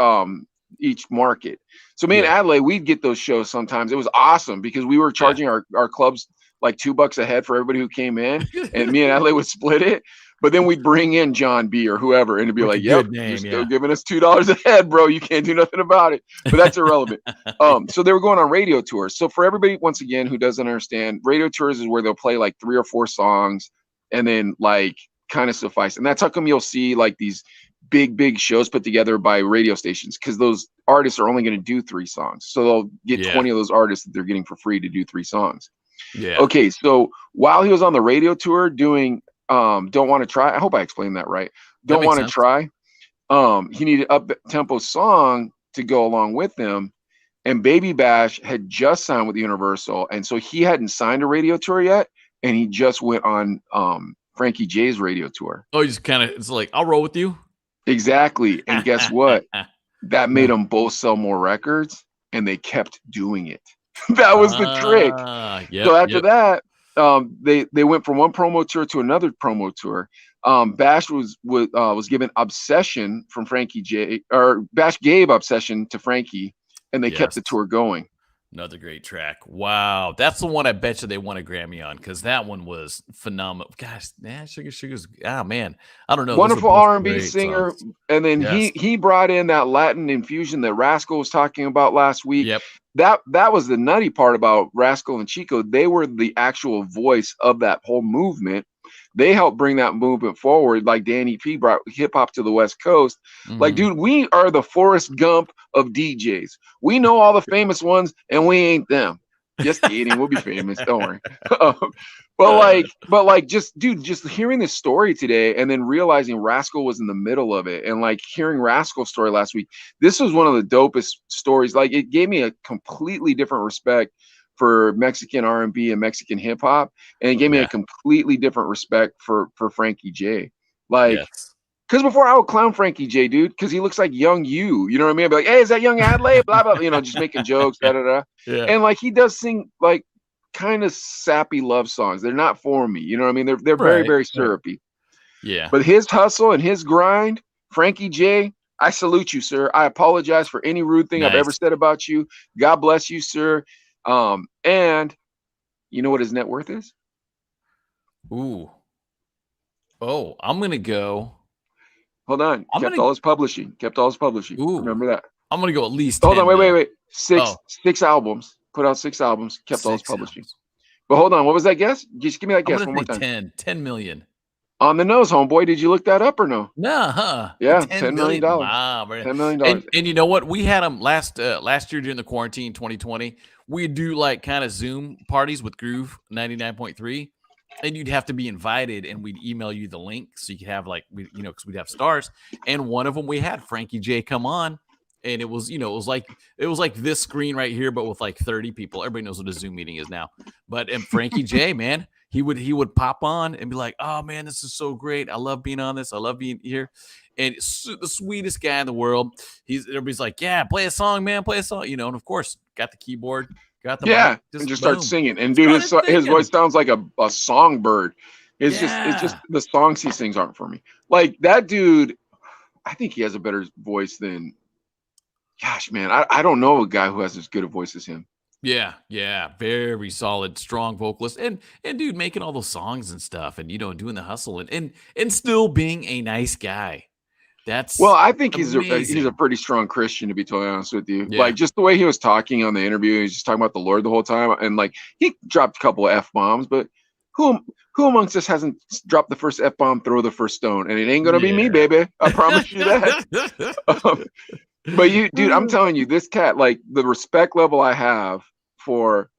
D: market. So me and Adelaide, we'd get those shows sometimes. It was awesome because we were charging our clubs like $2 a head for everybody who came in, and me and Adelaide would split it. But then we'd bring in John B or whoever, and it'd be like, "Yep, you're still giving us $2 a head, bro. You can't do nothing about it." But that's irrelevant. So they were going on radio tours. So for everybody, once again, who doesn't understand, radio tours is where they'll play like 3 or 4 songs, and then like kind of suffice. And that's how come you'll see like these big shows put together by radio stations, because those artists are only going to do 3 songs. So they'll get 20 of those artists that they're getting for free to do 3 songs. Yeah. Okay. So while he was on the radio tour doing Don't Want to Try, I hope I explained that right. Don't Want to Try. He needed up tempo song to go along with them. And Baby Bash had just signed with Universal. And so he hadn't signed a radio tour yet. And he just went on Frankie J's radio tour.
C: Oh, he's it's like, I'll roll with you.
D: Exactly. And guess what? That made them both sell more records, and they kept doing it. That was the trick. So after that, they went from one promo tour to another promo tour. Bash was given Obsession from Frankie J, or Bash gave Obsession to Frankie, and they kept the tour going.
C: Another great track. Wow. That's the one I bet you they won a Grammy on, because that one was phenomenal. Gosh, Sugar Sugar's, man. I don't know.
D: Wonderful R&B singer. Songs. And then he brought in that Latin infusion that Rascal was talking about last week. Yep. That was the nutty part about Rascal and Chico. They were the actual voice of that whole movement. They helped bring that movement forward, like Danny P brought hip hop to the West Coast. Mm-hmm. Like, dude, we are the Forrest Gump of DJs. We know all the famous ones, and we ain't them. Just kidding. We'll be famous. Don't worry. but just dude, just hearing this story today and then realizing Rascal was in the middle of it, and like hearing Rascal's story last week, this was one of the dopest stories. Like it gave me a completely different respect for Mexican R&B and Mexican hip hop, and it gave me a completely different respect for Frankie J. Like, because before I would clown Frankie J, dude, because he looks like young you. You know what I mean? I'd be like, hey, is that young Adley? Blah blah. You know, just making jokes. Da da da.
C: Yeah.
D: And like he does sing like kind of sappy love songs. They're not for me. You know what I mean? They're very, very syrupy.
C: Yeah.
D: But his hustle and his grind, Frankie J, I salute you, sir. I apologize for any rude thing I've ever said about you. God bless you, sir. And you know what his net worth is?
C: Ooh. Oh, I'm gonna go.
D: Hold on. Kept all his publishing. Ooh. Remember that.
C: I'm gonna go at least.
D: Hold on. Wait. Six albums. Put out 6 albums. Kept all his publishing. But hold on. What was that guess? Just give me that guess one more time.
C: 10 million.
D: On the nose, homeboy. Did you look that up or no?
C: No, huh?
D: Yeah, $10 million.
C: Wow,
D: $10 million.
C: And you know what? We had them last year during the quarantine, 2020. We do like kind of Zoom parties with Groove 99.3, and you'd have to be invited, and we'd email you the link so you could have like because we'd have stars. And one of them we had Frankie J come on, and it was like this screen right here, but with like 30 people. Everybody knows what a Zoom meeting is now. But and Frankie J, man. He would pop on and be like, "Oh man, this is so great! I love being on this. I love being here." And the sweetest guy in the world. Everybody's like, "Yeah, play a song, man, play a song." And of course, got the keyboard, got the mic,
D: and just start singing. And dude, his voice sounds like a songbird. It's just the songs he sings aren't for me. Like that dude, I think he has a better voice than. Gosh, man, I don't know a guy who has as good a voice as him.
C: Yeah, very solid, strong vocalist, and dude making all those songs and stuff, and doing the hustle and still being a nice guy.
D: I think he's a pretty strong Christian, to be totally honest with you. Yeah. Like just the way he was talking on the interview, he's just talking about the Lord the whole time, and like he dropped a couple of F-bombs, but who amongst us hasn't dropped the first F-bomb, throw the first stone, and it ain't gonna be me, baby. I promise you that. But dude, I'm telling you, this cat, like the respect level I have for,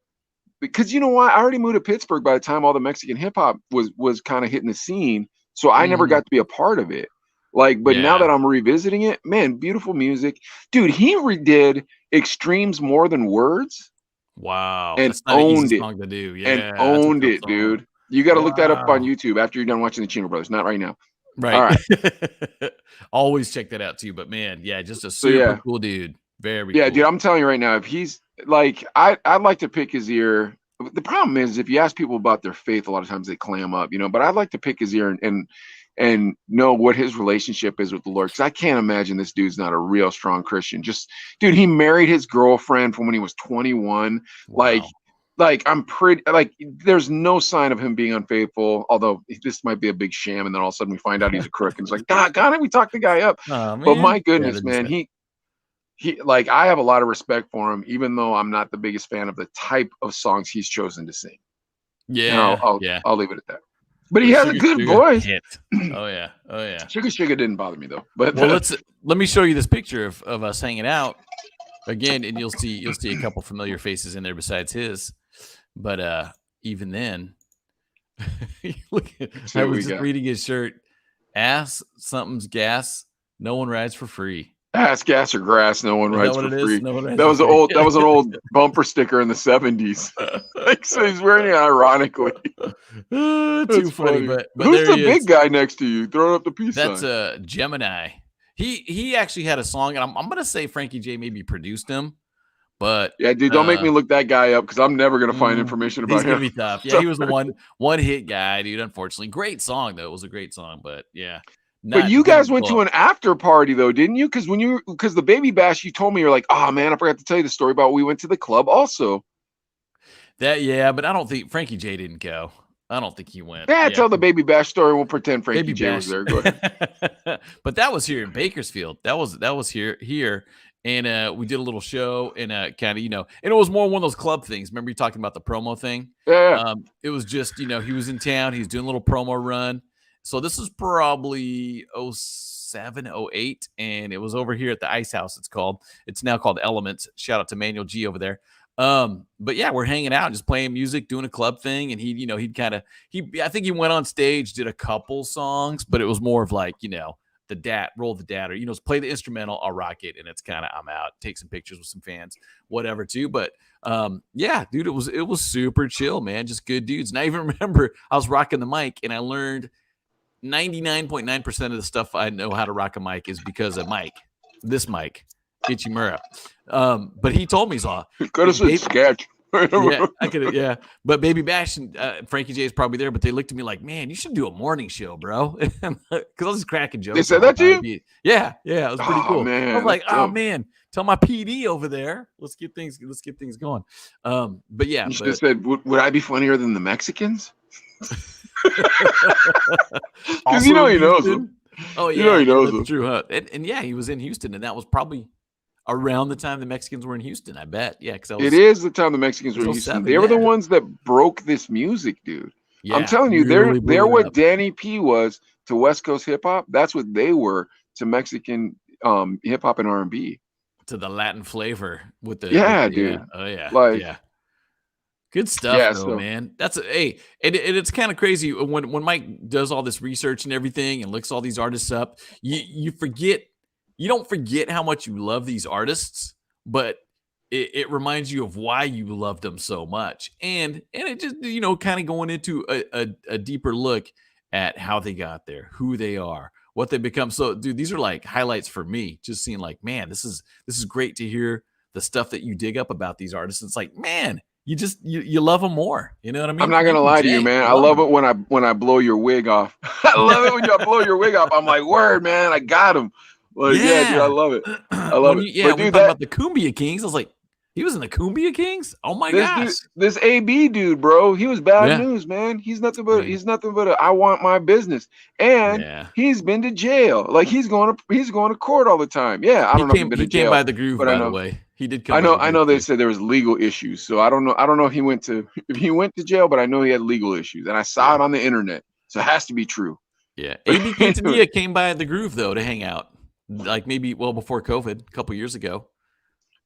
D: because you know what? I already moved to Pittsburgh by the time all the Mexican hip hop was kind of hitting the scene. So I never got to be a part of it. Like, but now that I'm revisiting it, man, beautiful music. Dude, he redid Extremes More Than Words.
C: Wow.
D: And owned it. Song to do. Yeah, and owned it, song. Dude. You got to look that up on YouTube after you're done watching the Chino Brothers. Not right now.
C: Right. All right. Always check that out too. But man, just a super cool dude. Very cool.
D: Dude, I'm telling you right now, if he's like, I'd like to pick his ear. The problem is if you ask people about their faith, a lot of times they clam up, but I'd like to pick his ear and know what his relationship is with the Lord. Because I can't imagine this dude's not a real strong Christian. Just, dude, he married his girlfriend from when he was 21. Wow. Like I'm pretty like there's no sign of him being unfaithful, although this might be a big sham, and then all of a sudden we find out he's a crook, and it's like, God, we talked the guy up. But my goodness, man, he like I have a lot of respect for him, even though I'm not the biggest fan of the type of songs he's chosen to sing.
C: Yeah,
D: I'll leave it at that. But he has a good voice.
C: Oh yeah.
D: Sugar didn't bother me though. But
C: let me show you this picture of us hanging out again, and you'll see a couple familiar faces in there besides his. But even then, look, I was just reading his shirt. Ass something's gas. No one rides for free.
D: Ass, gas, or grass. No one rides for free. That was an old bumper sticker in the 70s. So he's wearing it ironically.
C: Too funny. But
D: who's the big guy next to you throwing up the peace sign?
C: That's Gemini. He actually had a song, and I'm gonna say Frankie J maybe produced him. But
D: yeah, dude, don't make me look that guy up because I'm never gonna find information about him.
C: He's gonna be tough. Yeah, he was the one hit guy, dude. Unfortunately, great song though. It was a great song, but yeah.
D: But you guys went to an after party though, didn't you? Because the Baby Bash, you told me you're like, oh man, I forgot to tell you the story about we went to the club also.
C: But I don't think Frankie J didn't go. I don't think he went.
D: Yeah, tell the Baby Bash story. We'll pretend Frankie J was there. Go ahead.
C: But that was here in Bakersfield. That was here. And we did a litall show and kind of, and it was more one of those club things. Remember you talking about the promo thing?
D: Yeah.
C: It was just, he was in town. He was doing a little promo run. So this is probably 07, 08. And it was over here at the Ice House, it's called. It's now called Elements. Shout out to Manuel G over there. But yeah, we're hanging out, just playing music, doing a club thing. And I think he went on stage, did a couple songs, but it was more of like, roll the dad, or, play the instrumental, I'll rock it. And it's kind of, I'm out, take some pictures with some fans, whatever too. But yeah, dude, it was super chill, man. Just good dudes. And I even remember I was rocking the mic and I learned 99.9% of the stuff I know how to rock a mic is because of this mic, Ichimura. But he told me,
D: could have said sketch.
C: Yeah, I could. Yeah, but Baby Bash and Frankie J is probably there. But they looked at me like, "Man, you should do a morning show, bro." Because I was just cracking jokes.
D: They said that to you?
C: Yeah, it was pretty cool.
D: Man,
C: I was like, "Oh man, tell my PD over there. Let's get things going." But yeah,
D: you should have said, "Would I be funnier than the Mexicans?" Because he knows them.
C: Oh yeah,
D: he knows them.
C: True, huh? And yeah, he was in Houston, and that was probably around the time the Mexicans were in Houston, I bet. Yeah, because
D: it is the time the Mexicans were in Houston. They were the ones that broke this music, dude. Yeah, I'm telling you, they're what Danny P was to West Coast hip hop. That's what they were to Mexican hip hop and R&B.
C: To the Latin flavor with the
D: dude.
C: Yeah. Oh yeah, good stuff, man. That's and it's kind of crazy when Mike does all this research and everything and looks all these artists up. You forget. You don't forget how much you love these artists, but it reminds you of why you loved them so much. And it just, kind of going into a deeper look at how they got there, who they are, what they become. So, dude, these are like highlights for me, just seeing like, man, this is great to hear the stuff that you dig up about these artists. It's like, man, you love them more. You know what I mean?
D: I'm not going to lie to you, man. I love it when I blow your wig off. I love it when you blow your wig off. I'm like, word, man, I got him. Like, yeah, dude, I love it. I love it.
C: Yeah, when we talk about the Cumbia Kings, I was like, he was in the Cumbia Kings? Oh my gosh.
D: This AB dude, bro, he was bad news, man. He's nothing but a I want my business. And he's been to jail. Like he's going to court all the time. Yeah, I don't know if he's been to jail.
C: He came by the groove, by the way. He did come.
D: I know they said there was legal issues. So I don't know if he went to jail, but I know he had legal issues. And I saw it on the internet. So it has to be true.
C: Yeah. AB Quintanilla came by the groove though to hang out. Like maybe before COVID, a couple years ago.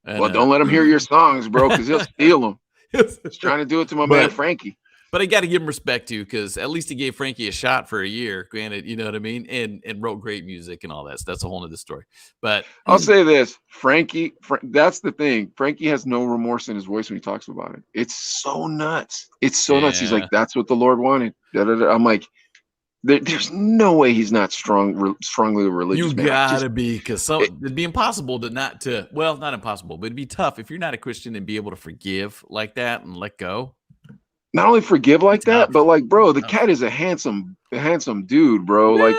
C: And,
D: well, don't let him hear your songs, bro, because he'll steal them. He's trying to do it to my man Frankie.
C: But I got to give him respect too, because at least he gave Frankie a shot for a year. Granted, you know what I mean, and wrote great music and all that. So that's a whole nother story. But
D: I'll say this, Frankie. That's the thing. Frankie has no remorse in his voice when he talks about it. It's so nuts. It's so nuts. He's like, "That's what the Lord wanted." I'm like. There's no way he's not strongly religious.
C: You gotta be, because it'd be impossible not impossible, but it'd be tough if you're not a Christian and be able to forgive like that and let go.
D: Not only forgive like that, but like, bro, the cat is a handsome dude, bro. Yeah. Like,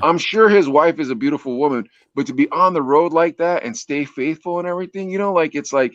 D: I'm sure his wife is a beautiful woman, but to be on the road like that and stay faithful and everything, like it's like.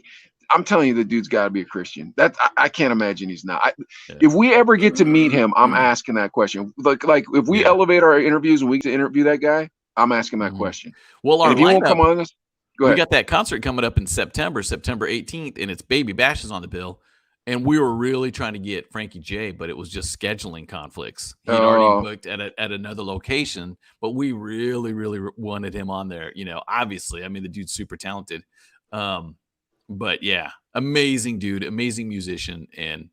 D: I'm telling you, the dude's got to be a Christian. I can't imagine he's not. If we ever get to meet him, I'm asking that question. Like if we elevate our interviews and we get to interview that guy, I'm asking that question.
C: Well,
D: if you won't come on this, go ahead.
C: We got that concert coming up in September 18th, and it's Baby Bash is on the bill. And we were really trying to get Frankie J, but it was just scheduling conflicts. He'd already booked at another location, but we really, really wanted him on there. Obviously, I mean, the dude's super talented. But yeah, amazing dude, amazing musician, and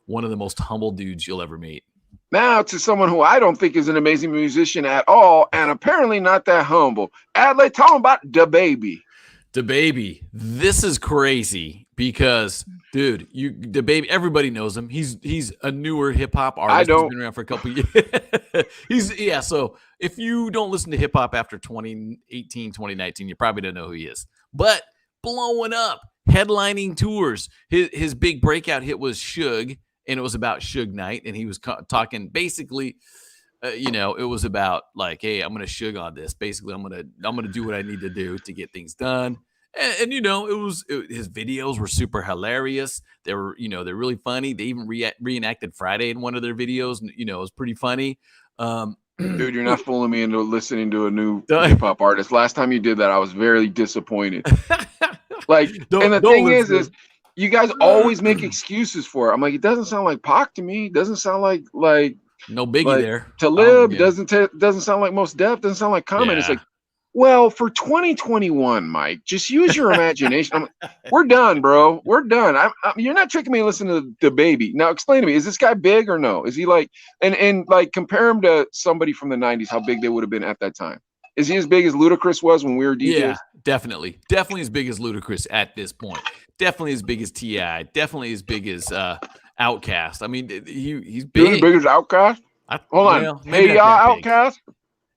C: one of the most humble dudes you'll ever meet.
D: Now to someone who I don't think is an amazing musician at all, and apparently not that humble. Adley, tell him about DaBaby.
C: DaBaby, this is crazy because, dude, DaBaby, everybody knows him. He's a newer hip hop artist.
D: I don't.
C: He's been around for a couple years. So if you don't listen to hip hop after 2018, 2019, you probably don't know who he is. But blowing up. Headlining tours. His big breakout hit was Suge, and it was about Suge Knight, and he was talking basically, it was about like, hey, I'm gonna Suge on this. Basically, I'm gonna do what I need to do to get things done. And his videos were super hilarious. They were, they're really funny. They even reenacted Friday in one of their videos. It was pretty funny.
D: Dude, you're not fooling me into listening to a new hip hop artist. Last time you did that, I was very disappointed. Like, and the thing is you guys always make excuses for it. I'm like, it doesn't sound like Pac to me. It doesn't sound like
C: no Biggie there.
D: Talib doesn't sound like Mos Def. Doesn't sound like Common. Yeah. It's like, Well, for 2021, Mike, just use your imagination. We're done, bro. We're done. You're not tricking me to listen to the baby. Now, explain to me, is this guy big or no? Is he like, and like compare him to somebody from the 90s, how big they would have been at that time? Is he as big as Ludacris was when we were DJs?
C: Yeah, definitely. Definitely as big as Ludacris at this point. Definitely as big as T.I. Definitely as big as Outkast. I mean, he's big.
D: As big as Outkast? Hold on. Hey, y'all, Outkast?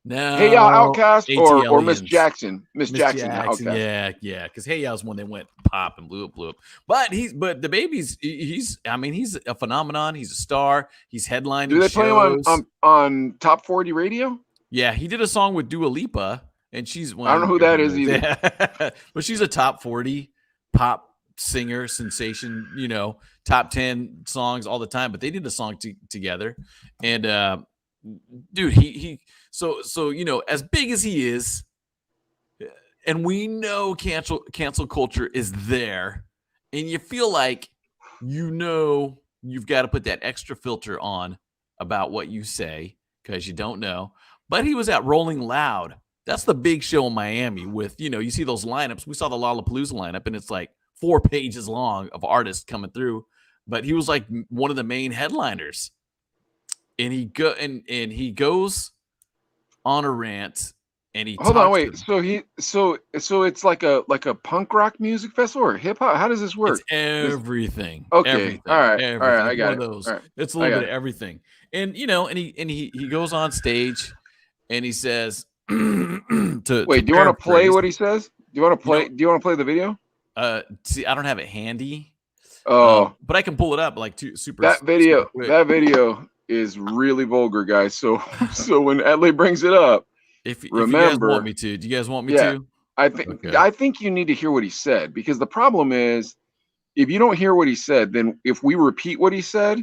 C: No.
D: Hey, y'all, Outkast or Miss Jackson? Miss Jackson,
C: Outkast. Yeah. Because Hey Y'all's when they went pop and blew up. But the baby's he's a phenomenon. He's a star. He's headlining.
D: Do they play him on Top 40 radio?
C: Yeah, he did a song with Dua Lipa, and she's
D: I don't know who that is either.
C: But she's a top 40 pop singer sensation. Top 10 songs all the time. But they did a song together, and dude, he so as big as he is, and we know cancel culture is there, and you feel like you've got to put that extra filter on about what you say because you don't know. But he was at Rolling Loud. That's the big show in Miami with, you see those lineups. We saw the Lollapalooza lineup, and it's like 4 pages long of artists coming through. But he was like one of the main headliners. And he goes on a rant, and he
D: hold on, wait. So it's like a punk rock music festival or hip hop? How does this work?
C: It's everything.
D: Okay.
C: Everything,
D: all right.
C: everything.
D: All right. I got
C: it.
D: All right.
C: It's a little bit of everything. And and he goes on stage and he says
D: wait, do you want to play what he says? Do you want to play the video?
C: See, I don't have it handy.
D: Oh,
C: but I can pull it up like super.
D: That video is really vulgar, guys. So when Adley brings it up,
C: if you guys want me to, do you guys want me to?
D: I think you need to hear what he said, because the problem is if you don't hear what he said, then if we repeat what he said,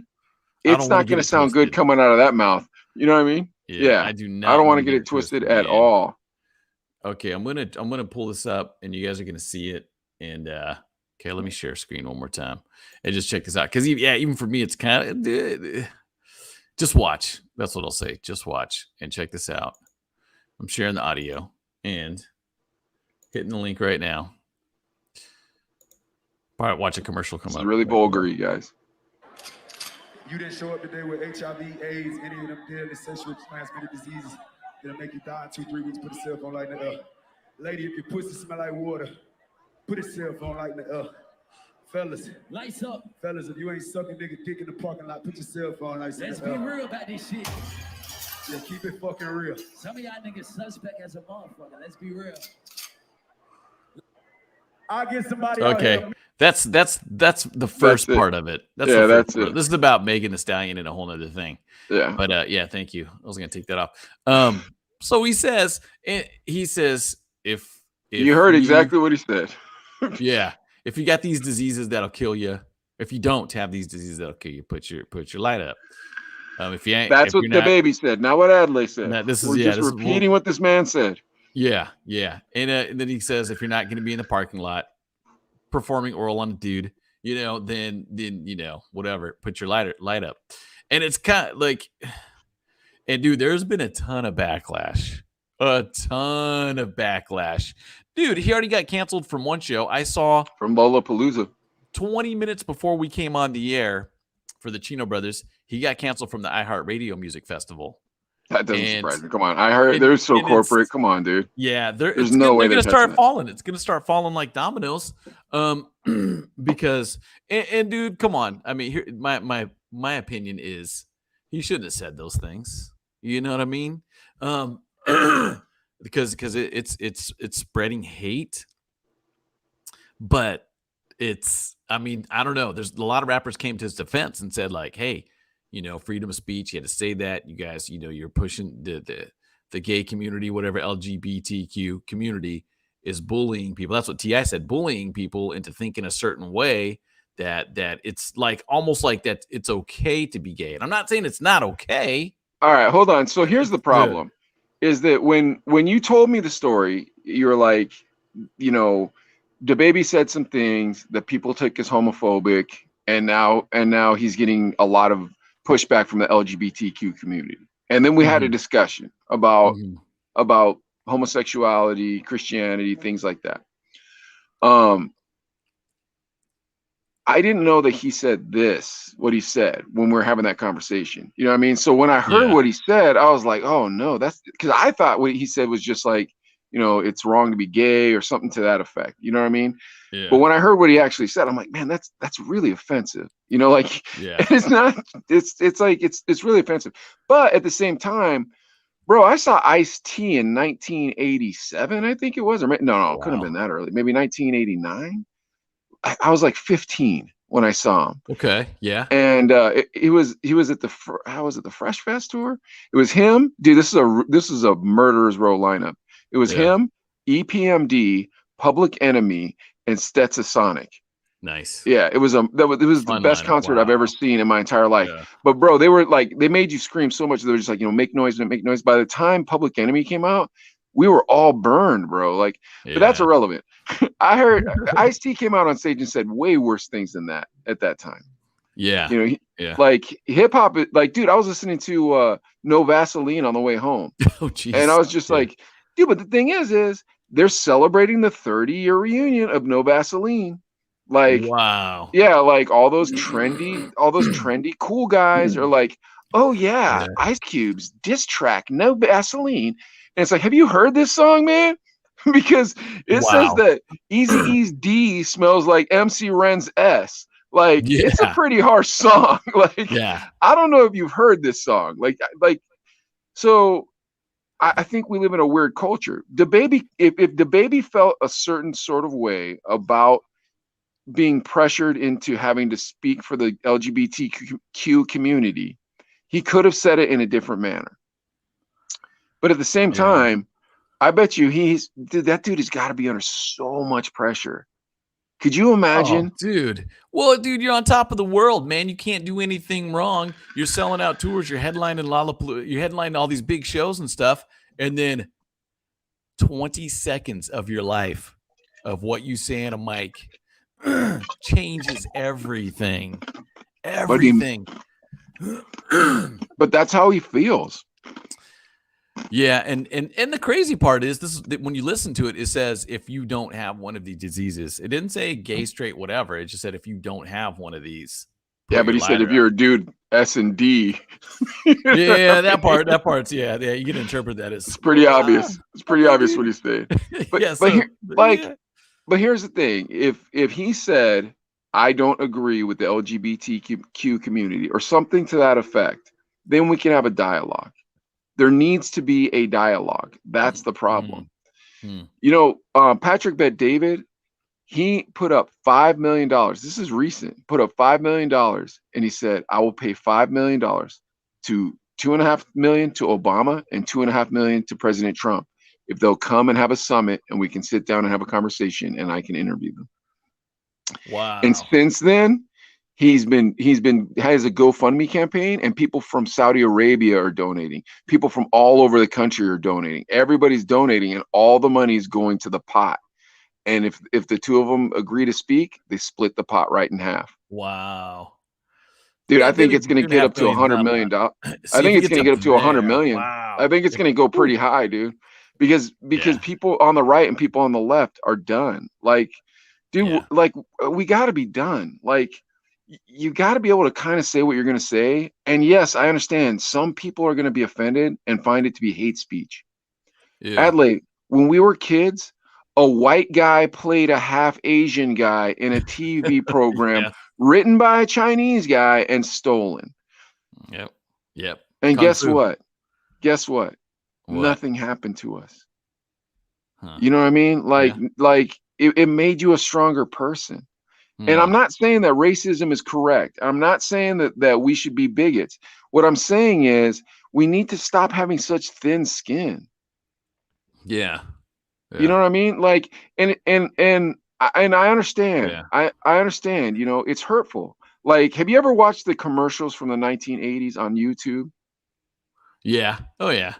D: it's not going to sound good coming out of that mouth. You know what I mean? Yeah.
C: I do not.
D: I don't want to get it twisted at all.
C: Okay, I'm gonna pull this up, and you guys are gonna see it. And okay, let me share screen one more time and just check this out. Because even for me, it's kind of just watch. That's what I'll say. Just watch and check this out. I'm sharing the audio and hitting the link right now. All right, watch a commercial come up.
D: It's really vulgar, you guys.
G: You didn't show up today with HIV, AIDS, any of them deadly sexually transmitted diseases that'll make you die in 2-3 weeks. Put a cell phone light in the air. Lady, if your pussy smell like water, put a cell phone light in the air. Fellas,
H: lights up.
G: Fellas, if you ain't sucking nigga dick in the parking lot, put your cell phone lights in the air.
H: Let's be real about this shit.
G: Yeah, keep it fucking real.
H: Some of y'all niggas suspect as a motherfucker. Let's be real.
G: I'll get somebody.
C: Okay, that's the first part of it. That's it. This is about Megan Thee Stallion and a whole other thing.
D: Yeah.
C: But thank you. I was gonna take that off. So he says if
D: you heard exactly what he said.
C: Yeah. If you got these diseases that'll kill you, if you don't have these diseases that'll kill you, put your light up. If you ain't,
D: that's what the baby said, not what Adley said.
C: We're just
D: repeating what this man said.
C: Yeah. And then he says, if you're not going to be in the parking lot performing oral on a dude, then whatever, put your light up. And it's kind of like, and dude, there's been a ton of backlash. Dude, he already got canceled from one show. I saw
D: from Lollapalooza
C: 20 minutes before we came on the air for the Chino brothers. He got canceled from the iHeartRadio Music Festival.
D: That doesn't surprise me. Come on, they're so corporate. Come on, dude.
C: Yeah,
D: there's no way
C: they're gonna start falling. It's gonna start falling like dominoes. Because and dude, come on. I mean, here my opinion is he shouldn't have said those things. You know what I mean? Because it's spreading hate, but I don't know. There's a lot of rappers came to his defense and said like, hey, freedom of speech. You had to say that. You guys, you're pushing the gay community, whatever LGBTQ community is bullying people. That's what T.I. said, bullying people into thinking a certain way that it's like almost like that it's okay to be gay. And I'm not saying it's not okay.
D: All right, hold on. So here's the problem. Is that when you told me the story, you were like, DaBaby said some things that people took as homophobic, and now he's getting a lot of pushback from the LGBTQ community. And then we had a discussion about homosexuality, Christianity, things like that. I didn't know that he said what he said when we were having that conversation. You know what I mean? So when I heard what he said, I was like, oh no, that's because I thought what he said was just like, it's wrong to be gay or something to that effect. You know what I mean?
C: Yeah.
D: But when I heard what he actually said, I'm like, man, that's really offensive. It's not, it's really offensive. But at the same time, bro, I saw Ice-T in 1987, I think it was, or no, it couldn't have been that early. Maybe 1989. I was like 15 when I saw him.
C: Okay, yeah.
D: And he was at the Fresh Fest tour. It was him, dude. This is a Murderers Row lineup. It was him, EPMD, Public Enemy, and Stetsasonic.
C: Nice.
D: Yeah, it was the best concert I've ever seen in my entire life. Yeah. But bro, they made you scream so much. They were just like, make noise, make noise. By the time Public Enemy came out, we were all burned, bro. But that's irrelevant. I heard Ice-T came out on stage and said way worse things than that at that time.
C: Yeah.
D: Like hip hop, dude, I was listening to No Vaseline on the way home.
C: Oh, geez.
D: And I was just like, dude, but the thing is they're celebrating the 30-year reunion of No Vaseline.
C: Wow.
D: Yeah, all those trendy cool guys are like, oh yeah, Ice Cube's diss track, No Vaseline. And it's like, have you heard this song, man? Because it says that Eazy-E's D smells like MC Ren's S. It's a pretty harsh song. I don't know if you've heard this song. So I think we live in a weird culture. DaBaby, if DaBaby felt a certain sort of way about being pressured into having to speak for the LGBTQ community, he could have said it in a different manner. But at the same time, I bet you that dude has got to be under so much pressure. Could you imagine?
C: Oh, dude. Well, dude, you're on top of the world, man. You can't do anything wrong. You're selling out tours. You're headlining Lollapalooza. You're headlining all these big shows and stuff. And then 20 seconds of your life of what you say on a mic changes everything. Everything.
D: But that's how he feels.
C: Yeah, and the crazy part is when you listen to it, it says if you don't have one of these diseases. It didn't say gay, straight, whatever. It just said if you don't have one of these.
D: Yeah, but he said if you're a dude S and D.
C: Yeah, that part's you can interpret that as
D: it's pretty obvious. It's pretty obvious what he's saying. But here's the thing: if he said I don't agree with the LGBTQ community or something to that effect, then we can have a dialogue. There needs to be a dialogue. That's the problem. Patrick Bet David, he put up $5 million. This is recent. Put up $5 million, and he said, "I will pay $5 million to $2.5 million to Obama and $2.5 million to President Trump if they'll come and have a summit and we can sit down and have a conversation and I can interview them."
C: Wow.
D: And since then, has a GoFundMe campaign, and people from Saudi Arabia are donating. People from all over the country are donating. Everybody's donating, and all the money is going to the pot. And if the two of them agree to speak, they split the pot right in half.
C: Wow.
D: Dude, I think it's going to get up to $100 million. I think it's going to get up to $100 million.
C: Wow.
D: I think it's going to go pretty high, dude. Because people on the right and people on the left are done. We got to be done. You got to be able to kind of say what you're going to say. And yes, I understand some people are going to be offended and find it to be hate speech. Yeah. Adelaide, when we were kids, a white guy played a half Asian guy in a TV program written by a Chinese guy and stolen.
C: Yep.
D: And guess what? Nothing happened to us. Huh. You know what I mean? It made you a stronger person. And I'm not saying that racism is correct. I'm not saying that we should be bigots. What I'm saying is we need to stop having such thin skin.
C: Yeah.
D: You know what I mean? And I understand. Yeah. I understand, it's hurtful. Have you ever watched the commercials from the 1980s on YouTube?
C: Yeah. Oh yeah.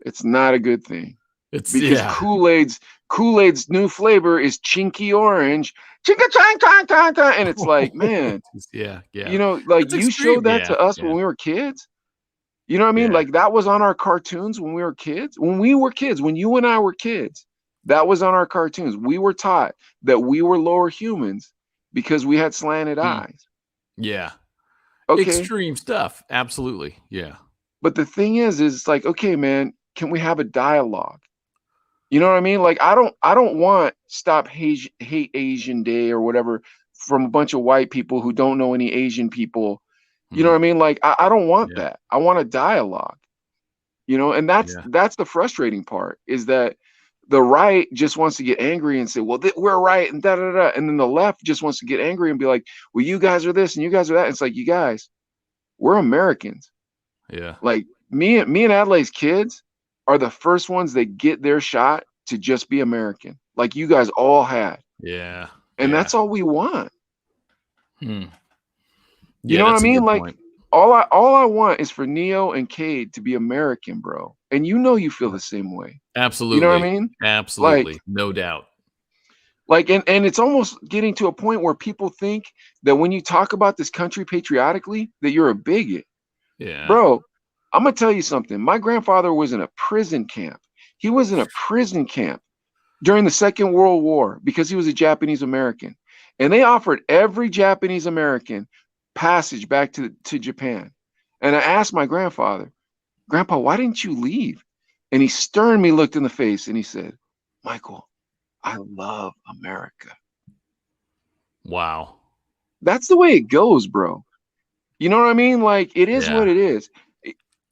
D: It's not a good thing. It's because Kool-Aid's new flavor is chinky orange. Chinka chang chang chang chang. And it's like, man.
C: Yeah.
D: You showed that to us when we were kids. You know what I mean?
C: Yeah.
D: Like that was on our cartoons when we were kids. When we were kids, when you and I were kids, that was on our cartoons. We were taught that we were lower humans because we had slanted eyes.
C: Yeah.
D: Okay.
C: Extreme stuff. Absolutely. Yeah.
D: But the thing is it's like, okay, man, can we have a dialogue? You know what I mean? Like I don't want Stop Hate Asian Day or whatever from a bunch of white people who don't know any Asian people. You know what I mean? Like I don't want that. I want a dialogue. You know, and that's the frustrating part is that the right just wants to get angry and say, well, we're right and da da da. And then the left just wants to get angry and be like, well, you guys are this and you guys are that. It's like, you guys, we're Americans.
C: Yeah.
D: Like me and Adelaide's kids are the first ones that get their shot to just be American, like you guys all had.
C: Yeah.
D: And that's all we want.
C: You
D: know what I mean? Like all I want is for Neo and Cade to be American, bro. And you feel the same way.
C: Absolutely.
D: You know what I mean?
C: Absolutely.
D: Like,
C: no doubt.
D: Like, and it's almost getting to a point where people think that when you talk about this country patriotically, that you're a bigot.
C: Yeah.
D: Bro, I'm gonna tell you something. My grandfather was in a prison camp. He was in a prison camp during the Second World War because he was a Japanese American. And they offered every Japanese American passage back to Japan. And I asked my grandfather, Grandpa, why didn't you leave? And he sternly looked in the face and he said, Michael, I love America.
C: Wow.
D: That's the way it goes, bro. You know what I mean? Like, it is what it is.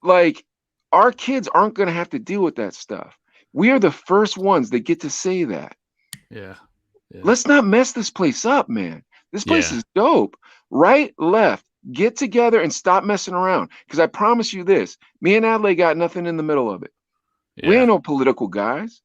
D: Like, our kids aren't going to have to deal with that stuff. We are the first ones that get to say that.
C: Yeah.
D: Let's not mess this place up, man. This place is dope. Right, left, get together and stop messing around. Because I promise you this, me and Adelaide got nothing in the middle of it. We ain't no political guys.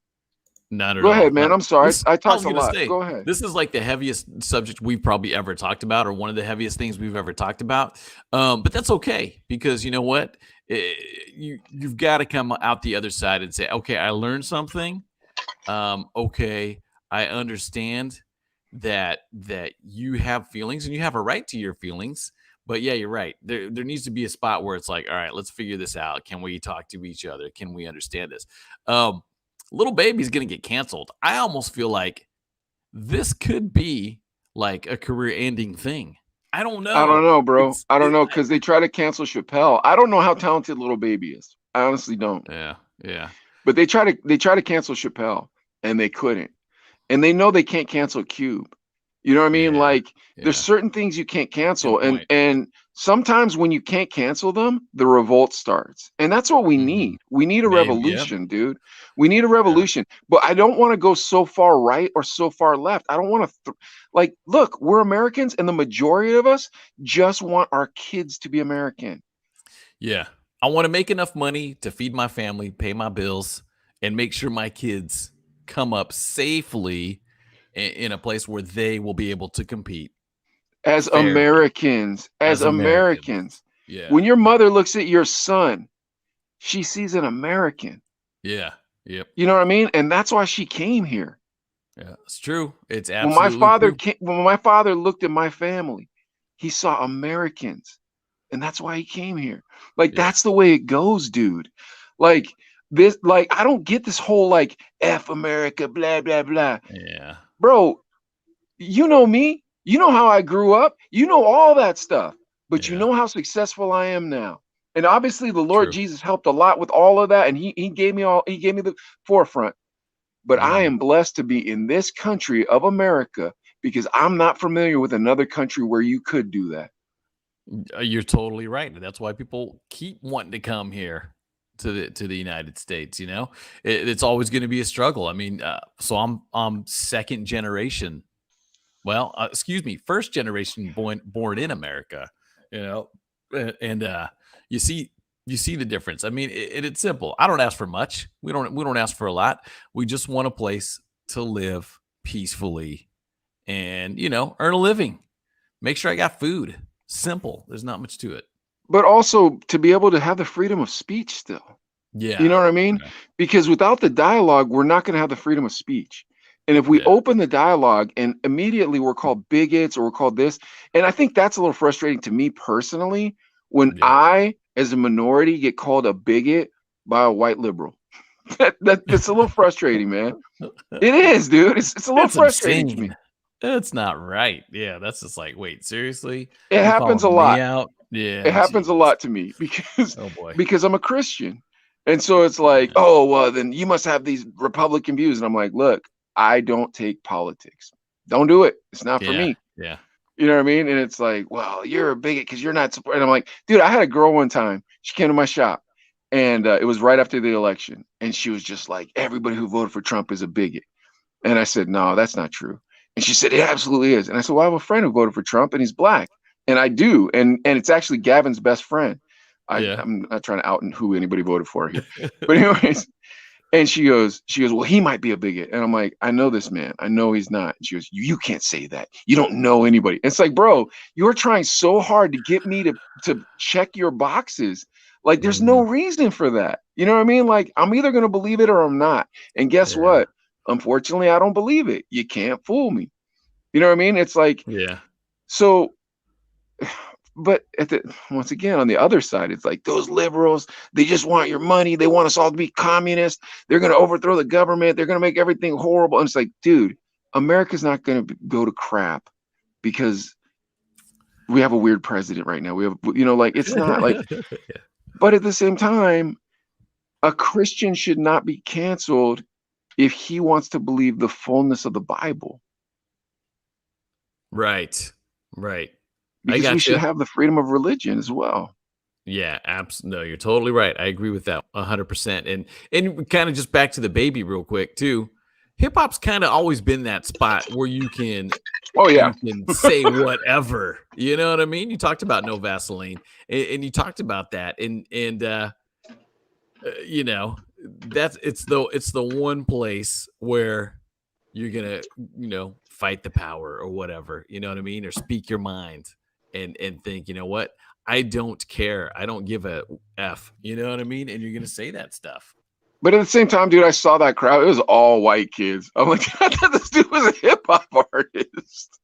C: Not at
D: Go
C: all.
D: ahead, man. I'm sorry. I talked a lot.
C: Say,
D: Go ahead.
C: This is like the heaviest subject we've probably ever talked about, or one of the heaviest things we've ever talked about. But that's okay, because you know what? You've got to come out the other side and say, okay, I learned something. Okay, I understand that you have feelings and you have a right to your feelings. But yeah, you're right. There needs to be a spot where it's like, all right, let's figure this out. Can we talk to each other? Can we understand this? Little Baby's going to get canceled. I almost feel like this could be like a career-ending thing. I don't know.
D: I don't know, bro. I don't know, because they try to cancel Chappelle. I don't know how talented Little Baby is. I honestly don't.
C: Yeah.
D: But they try to cancel Chappelle, and they couldn't. And they know they can't cancel Cube. You know what I mean? Like, there's certain things you can't cancel, and sometimes when you can't cancel them, the revolt starts, and that's what we need. We need a revolution, dude. We need a revolution. But I don't want to go so far right or so far left. I don't want to like, look, we're Americans, and the majority of us just want our kids to be American.
C: Yeah, I want to make enough money to feed my family, pay my bills, and make sure my kids come up safely in a place where they will be able to compete
D: as
C: fairly.
D: Americans. Yeah. When your mother looks at your son, she sees an American.
C: Yeah. Yep.
D: You know what I mean? And that's why she came here.
C: Yeah, it's true. It's absolutely
D: when my father looked at my family, he saw Americans, and that's why he came here. Like, that's the way it goes, dude. Like this, like, I don't get this whole like F America, blah blah blah.
C: Yeah.
D: Bro, you know me. You know how I grew up. You know all that stuff. But you know how successful I am now. And obviously the Lord Jesus helped a lot with all of that. And he gave me the forefront. But I am blessed to be in this country of America, because I'm not familiar with another country where you could do that.
C: You're totally right. And that's why people keep wanting to come here to the United States. You know, it's always going to be a struggle. I mean, so I'm second generation. Well, first generation born in America. You know, and you see the difference. I mean, it's simple. I don't ask for much. We don't ask for a lot. We just want a place to live peacefully, and earn a living. Make sure I got food. Simple. There's not much to it.
D: But also to be able to have the freedom of speech still.
C: Yeah.
D: You know what I mean? Okay. Because without the dialogue, we're not going to have the freedom of speech. And if we open the dialogue and immediately we're called bigots or we're called this, and I think that's a little frustrating to me personally when I as a minority get called a bigot by a white liberal. That's a little frustrating, man. It is, dude. It's a little frustrating to me.
C: That's not right. Yeah, that's just like, wait, seriously?
D: It happens a lot.
C: Out? Yeah,
D: it happens a lot to me
C: oh boy,
D: because I'm a Christian, and so it's like, oh well, then you must have these Republican views, and I'm like, look, I don't take politics. Don't do it. It's not for me.
C: Yeah.
D: You know what I mean? And it's like, well, you're a bigot because you're not supporting. I'm like, dude, I had a girl one time. She came to my shop, and it was right after the election, and she was just like, everybody who voted for Trump is a bigot. And I said, no, that's not true. And she said, it absolutely is. And I said, well, I have a friend who voted for Trump, and he's black. And I do. And it's actually Gavin's best friend. I'm not trying to out who anybody voted for here. But anyways, and she goes, well, he might be a bigot. And I'm like, I know this man. I know he's not. And she goes, you can't say that. You don't know anybody. It's like, bro, you're trying so hard to get me to check your boxes. Like, there's no reason for that. You know what I mean? Like, I'm either going to believe it or I'm not. And guess what? Unfortunately, I don't believe it. You can't fool me. You know what I mean? It's like, so, but once again, on the other side, it's like those liberals, they just want your money. They want us all to be communists. They're going to overthrow the government. They're going to make everything horrible. And it's like, dude, America's not going to go to crap because we have a weird president right now. We have, like, it's not like, but at the same time, a Christian should not be canceled if he wants to believe the fullness of the Bible.
C: Right.
D: Because we should have the freedom of religion as well.
C: Yeah, absolutely. No, you're totally right. I agree with that 100%. And kind of just back to the baby real quick too. Hip hop's kind of always been that spot where you can, you can say whatever. You know what I mean? You talked about no Vaseline, and you talked about that, and it's the one place where you're gonna fight the power or whatever. You know what I mean? Or speak your mind and think, you know what? I don't care. I don't give a F. You know what I mean? And you're gonna say that stuff.
D: But at the same time, dude, I saw that crowd. It was all white kids. I'm like, I thought this dude was a hip hop artist.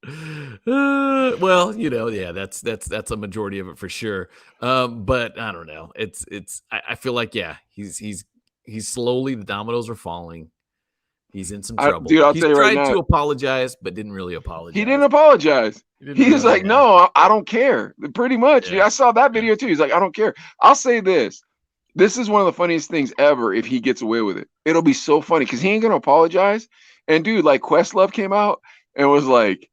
C: Well, that's a majority of it for sure. But I don't know. I feel like, he's slowly, the dominoes are falling. He's in some trouble.
D: Dude, I'll
C: he's
D: tell you right now,
C: tried to apologize, but didn't really apologize.
D: He didn't apologize. He was like, no, I don't care. Pretty much. Yeah. I saw that video too. He's like, I don't care. I'll say this. This is one of the funniest things ever if he gets away with it. It'll be so funny because he ain't going to apologize. And dude, like Questlove came out and was like,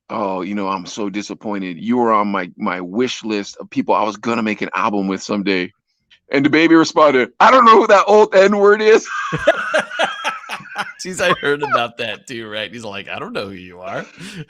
D: oh, I'm so disappointed. You were on my wish list of people I was going to make an album with someday. And the baby responded, I don't know who that old N-word is.
C: Jeez, I heard about that too, right? He's like, I don't know who you are.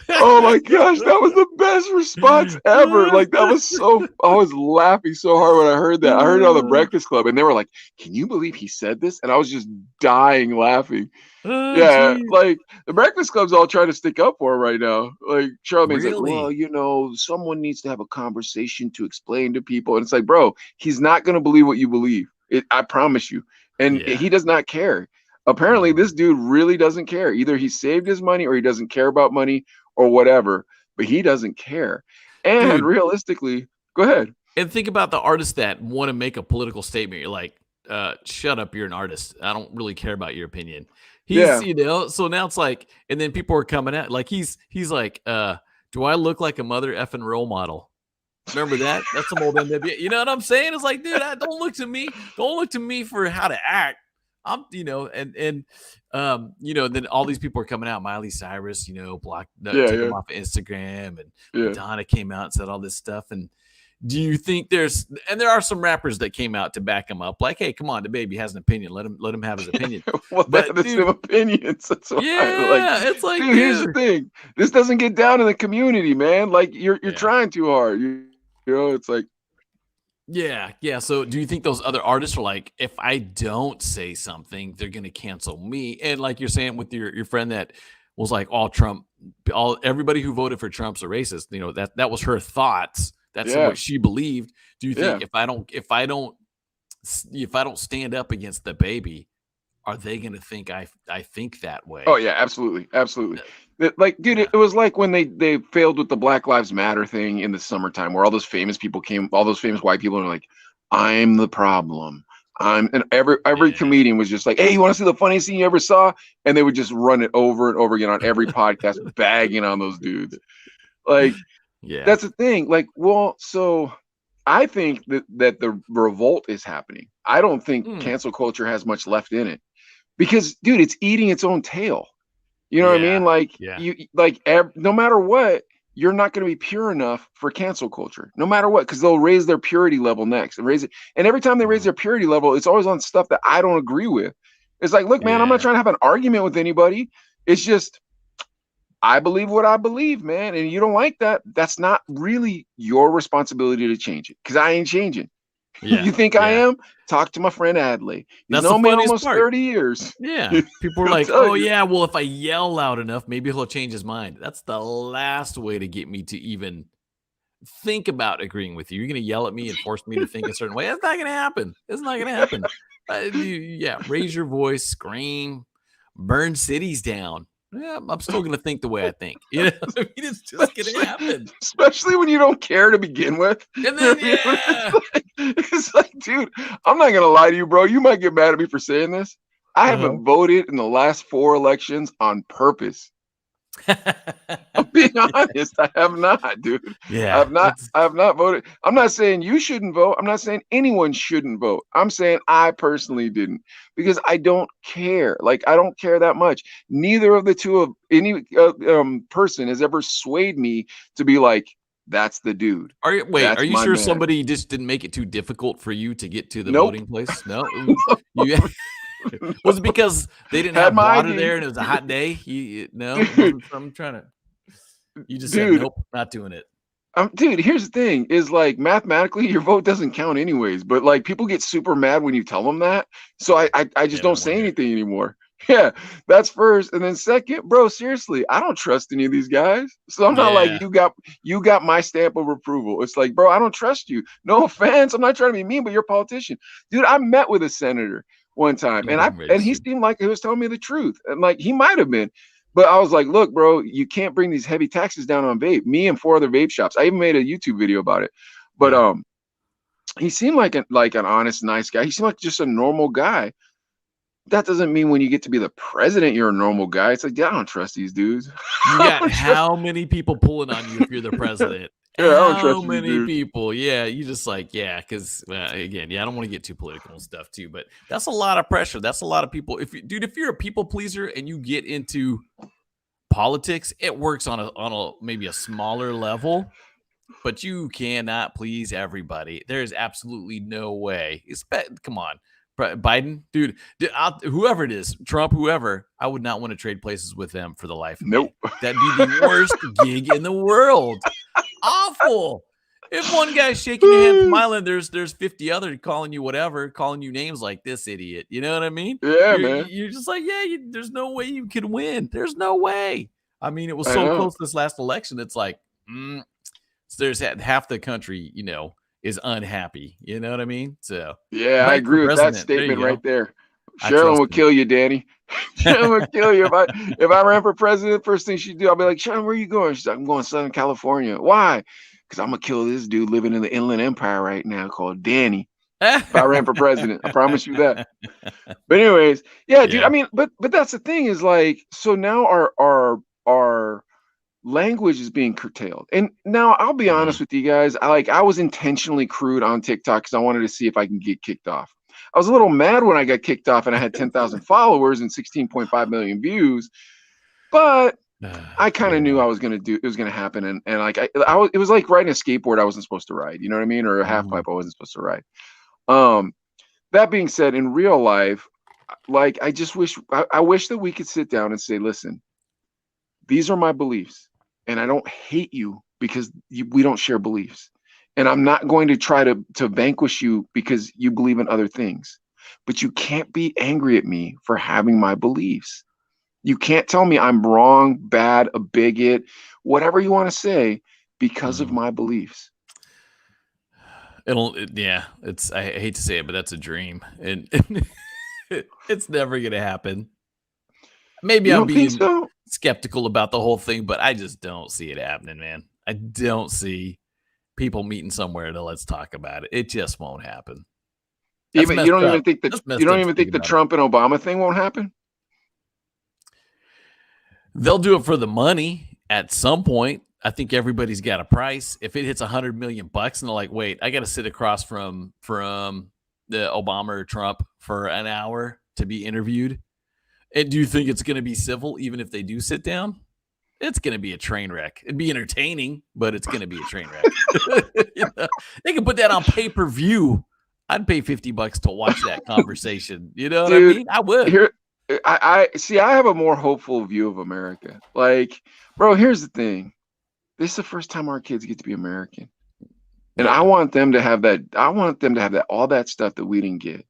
D: Oh my gosh, that was the best response ever. Like, that was I was laughing so hard when I heard that. I heard it on the Breakfast Club, and they were like, can you believe he said this? And I was just dying laughing. Geez. Like, the Breakfast Club's all trying to stick up for him right now. Like, Charlamagne's like, well, someone needs to have a conversation to explain to people. And it's like, bro, he's not going to believe what you believe. I promise you. And he does not care. Apparently, this dude really doesn't care. Either he saved his money or he doesn't care about money or whatever, but he doesn't care. And realistically, go ahead.
C: And think about the artists that want to make a political statement. You're like, shut up, you're an artist. I don't really care about your opinion. So now it's like, and then people are coming at, like, he's like, do I look like a mother effing role model? Remember that? That's some old NWA. You know what I'm saying? It's like, dude, don't look to me. Don't look to me for how to act. Then all these people are coming out. Miley Cyrus, took him off of Instagram, and Madonna came out and said all this stuff. And do you think there are some rappers that came out to back him up? Like, hey, come on, the baby has an opinion. Let him have his opinion.
D: Well, that's some opinions. That's
C: it's like,
D: dude, here's the thing. This doesn't get down in the community, man. Like, you're trying too hard. It's like.
C: Yeah. So do you think those other artists are like, if I don't say something, they're going to cancel me? And like you're saying with your friend that was like, everybody who voted for Trump's a racist. That was her thoughts. That's what she believed. Do you think if I don't stand up against the baby, are they going to think I think that way?
D: Oh yeah, absolutely. Like, dude, it was like when they failed with the Black Lives Matter thing in the summertime, where all those famous people came, all those famous white people are like, I'm the problem. And every comedian was just like, hey, you want to see the funniest thing you ever saw? And they would just run it over and over again on every podcast, bagging on those dudes. Like, that's the thing. Like, well, so I think that the revolt is happening. I don't think cancel culture has much left in it because, dude, it's eating its own tail. You know what I mean? Like, no matter what, you're not going to be pure enough for cancel culture, no matter what, because they'll raise their purity level next and raise it. And every time they raise their purity level, it's always on stuff that I don't agree with. It's like, look, man, I'm not trying to have an argument with anybody. It's just, I believe what I believe, man. And you don't like that. That's not really your responsibility to change it because I ain't changing. You think I am? Talk to my friend Adley. He's known me almost 30 years.
C: Yeah. People are like, oh, yeah, well, if I yell loud enough, maybe he'll change his mind. That's the last way to get me to even think about agreeing with you. You're going to yell at me and force me to think a certain way. That's not going to happen. It's not going to happen. Raise your voice, scream, burn cities down. Yeah, I'm still going to think the way I think. You know, I mean, it's just going to happen.
D: Especially when you don't care to begin with.
C: And then,
D: it's like, dude, I'm not going to lie to you, bro. You might get mad at me for saying this. I haven't voted in the last 4 elections on purpose. I'm being honest. I have not, dude.
C: Yeah.
D: I have not voted. I'm not saying you shouldn't vote. I'm not saying anyone shouldn't vote. I'm saying I personally didn't because I don't care. Like, I don't care that much. Neither of the two of any person has ever swayed me to be like, that's the dude.
C: Are you sure somebody just didn't make it too difficult for you to get to the voting place? No. Was it because they didn't have water there and it was a hot day? I'm trying to. You just said nope, not doing it.
D: Dude, here's the thing: is like mathematically, your vote doesn't count anyways. But like, people get super mad when you tell them that. So I just don't say anything anymore. Yeah, that's first, and then second, bro. Seriously, I don't trust any of these guys. So I'm not like you got my stamp of approval. It's like, bro, I don't trust you. No offense, I'm not trying to be mean, but you're a politician, dude. I met with a senator one time, and he seemed like he was telling me the truth, and like he might have been, but I was like, look, bro, you can't bring these heavy taxes down on vape. Me and 4 other vape shops. I even made a YouTube video about it, but he seemed like an honest, nice guy. He seemed like just a normal guy. That doesn't mean when you get to be the president, you're a normal guy. It's like, I don't trust these dudes.
C: You got how many people pulling on you if you're the president?
D: Yeah, I don't trust
C: how many people? Yeah, you just like, because again, I don't want to get too political and stuff too, but that's a lot of pressure. That's a lot of people. If you're a people pleaser and you get into politics, it works on a maybe a smaller level, but you cannot please everybody. There's absolutely no way. Come on. Biden, dude, whoever it is, Trump, whoever, I would not want to trade places with them for the life of me. That'd be the worst gig in the world. Awful. If one guy's shaking your hand, smiling, there's 50 other calling you whatever, calling you names like this idiot. You know what I mean?
D: Yeah, man.
C: You're just like, there's no way you can win. There's no way. I mean, it was so close this last election. It's like, there's half the country, is unhappy. You know what I mean? So
D: yeah, I agree with that statement right there. Sherilyn would kill you, Danny. Sherilyn would kill you if I ran for president. First thing she'd do, I'll be like, Sherilyn, where are you going? She's like, I'm going to Southern California. Why? Because I'm gonna kill this dude living in the Inland Empire right now called Danny. If I ran for president, I promise you that. But anyways, dude. I mean, but that's the thing is like, so now our language is being curtailed. And now I'll be honest with you guys. I was intentionally crude on TikTok because I wanted to see if I can get kicked off. I was a little mad when I got kicked off and I had 10,000 followers and 16.5 million views, but I kind of knew it was going to happen. And like, it was like riding a skateboard I wasn't supposed to ride, you know what I mean? Or a half pipe I wasn't supposed to ride. That being said, in real life, like, I just wish that we could sit down and say, listen, these are my beliefs and I don't hate you because we don't share beliefs. And I'm not going to try to vanquish you because you believe in other things, but you can't be angry at me for having my beliefs. You can't tell me I'm wrong, bad, a bigot, whatever you want to say because of my beliefs.
C: I hate to say it, but that's a dream. And it's never going to happen. Maybe I'm being skeptical about the whole thing, but I just don't see it happening, man. I don't see people meeting somewhere to let's talk about it. It just won't happen.
D: Even you don't even think the Trump and Obama thing won't happen?
C: They'll do it for the money at some point. I think everybody's got a price. If it hits $100 million and they're like, wait, I got to sit across from the Obama or Trump for an hour to be interviewed. And do you think it's going to be civil even if they do sit down? It's going to be a train wreck. It'd be entertaining, but it's going to be a train wreck. They can put that on pay-per-view. I'd pay $50 to watch that conversation. You know what I mean? I would.
D: I see. I have a more hopeful view of America. Like, bro, here's the thing. This is the first time our kids get to be American. And I want them to have that. I want them to have that, all that stuff that we didn't get.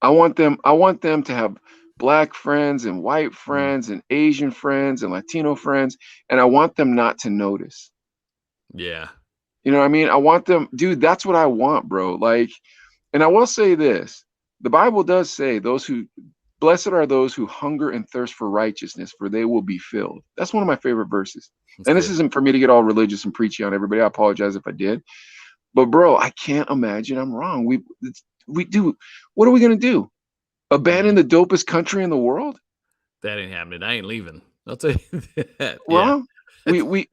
D: I want them to have Black friends and white friends and Asian friends and Latino friends. And I want them not to notice.
C: Yeah.
D: You know what I mean? I want them, dude, that's what I want, bro. Like, and I will say this. The Bible does say blessed are those who hunger and thirst for righteousness, for they will be filled. That's one of my favorite verses. This isn't for me to get all religious and preachy on everybody. I apologize if I did. But bro, I can't imagine I'm wrong. We do. What are we going to do? Abandon the dopest country in the world?
C: That ain't happening. I ain't leaving. I'll tell you that.
D: Well, we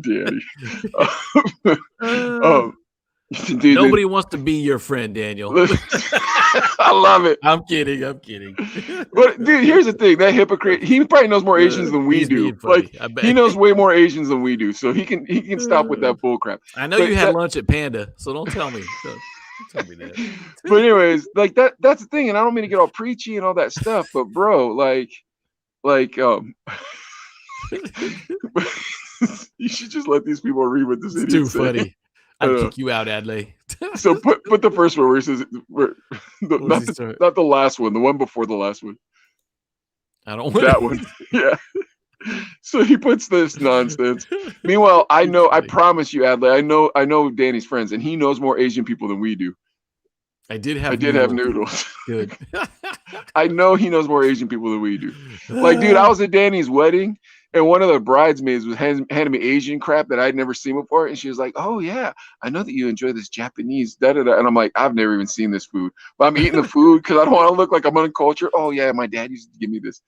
D: Daddy. Dude,
C: nobody wants to be your friend, Daniel.
D: I love it.
C: I'm kidding.
D: But dude, here's the thing: that hypocrite, he probably knows more Asians than we do. Like, he knows way more Asians than we do, so he can stop with that bull crap.
C: I know you had lunch at Panda, so don't tell me. Don't tell me that.
D: But anyways, like that's the thing, and I don't mean to get all preachy and all that stuff, but bro, like you should just let these people read what this idiot
C: too funny. I'd kick you out, Adley.
D: So put the first one where it says not the last one, the one before the last one.
C: I don't want
D: that one. Yeah. So he puts this nonsense. Meanwhile, I promise you, Adley, I know Danny's friends, and he knows more Asian people than we do.
C: I did have
D: noodles.
C: Good.
D: I know he knows more Asian people than we do. Like, dude, I was at Danny's wedding, and one of the bridesmaids was handing me Asian crap that I'd never seen before. And she was like, oh, yeah, I know that you enjoy this Japanese, da-da-da. And I'm like, I've never even seen this food. But I'm eating the food because I don't want to look like I'm uncultured. Oh, yeah, my dad used to give me this.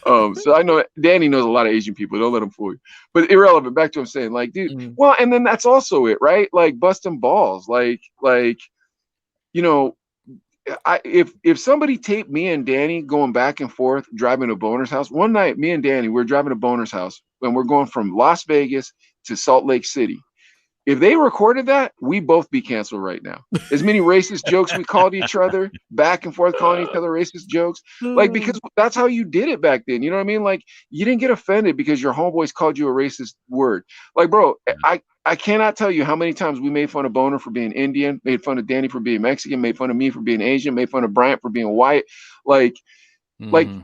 D: So I know Danny knows a lot of Asian people. Don't let him fool you. But irrelevant, back to what I'm saying. Like, dude, well, and then that's also it, right? Like, busting balls. Like, you know, if somebody taped me and Danny going back and forth driving to Boner's house, one night me and Danny we're driving to Boner's house and we're going from Las Vegas to Salt Lake City. If they recorded that, we both be canceled right now. As many racist jokes we called each other, back and forth calling each other racist jokes, like, because that's how you did it back then. You know what I mean? Like, you didn't get offended because your homeboys called you a racist word. Like, bro, I cannot tell you how many times we made fun of Boner for being Indian, made fun of Danny for being Mexican, made fun of me for being Asian, made fun of Bryant for being white. Like,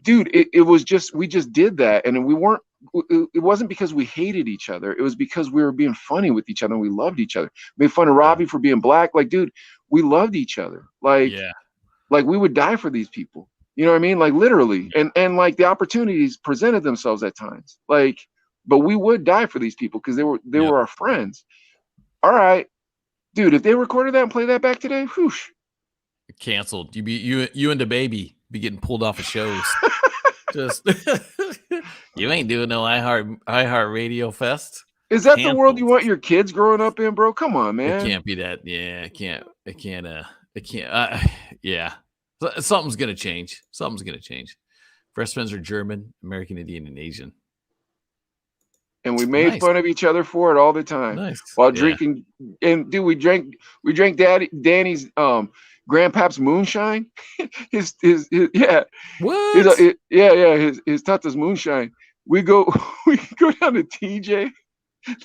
D: dude, it was just, we just did that. And it wasn't because we hated each other. It was because we were being funny with each other and we loved each other. Made fun of Robbie for being black. Like, dude, we loved each other. Like, like we would die for these people. You know what I mean? Like, literally. And like the opportunities presented themselves at times. Like, but we would die for these people because they were our friends. All right, dude, if they recorded that and played that back today, whoosh.
C: Canceled. You and the baby be getting pulled off of shows. Just you ain't doing no iHeart Radio Fest.
D: Is that the world you want your kids growing up in, bro? Come on, man.
C: It can't be that. Yeah, it can't. Yeah. Something's gonna change. Breast friends are German, American Indian, and Asian.
D: And we made fun of each other for it all the time. While drinking, and dude, we drank Danny's grandpa's moonshine. his
C: what?
D: His Tata's moonshine. We go down to TJ.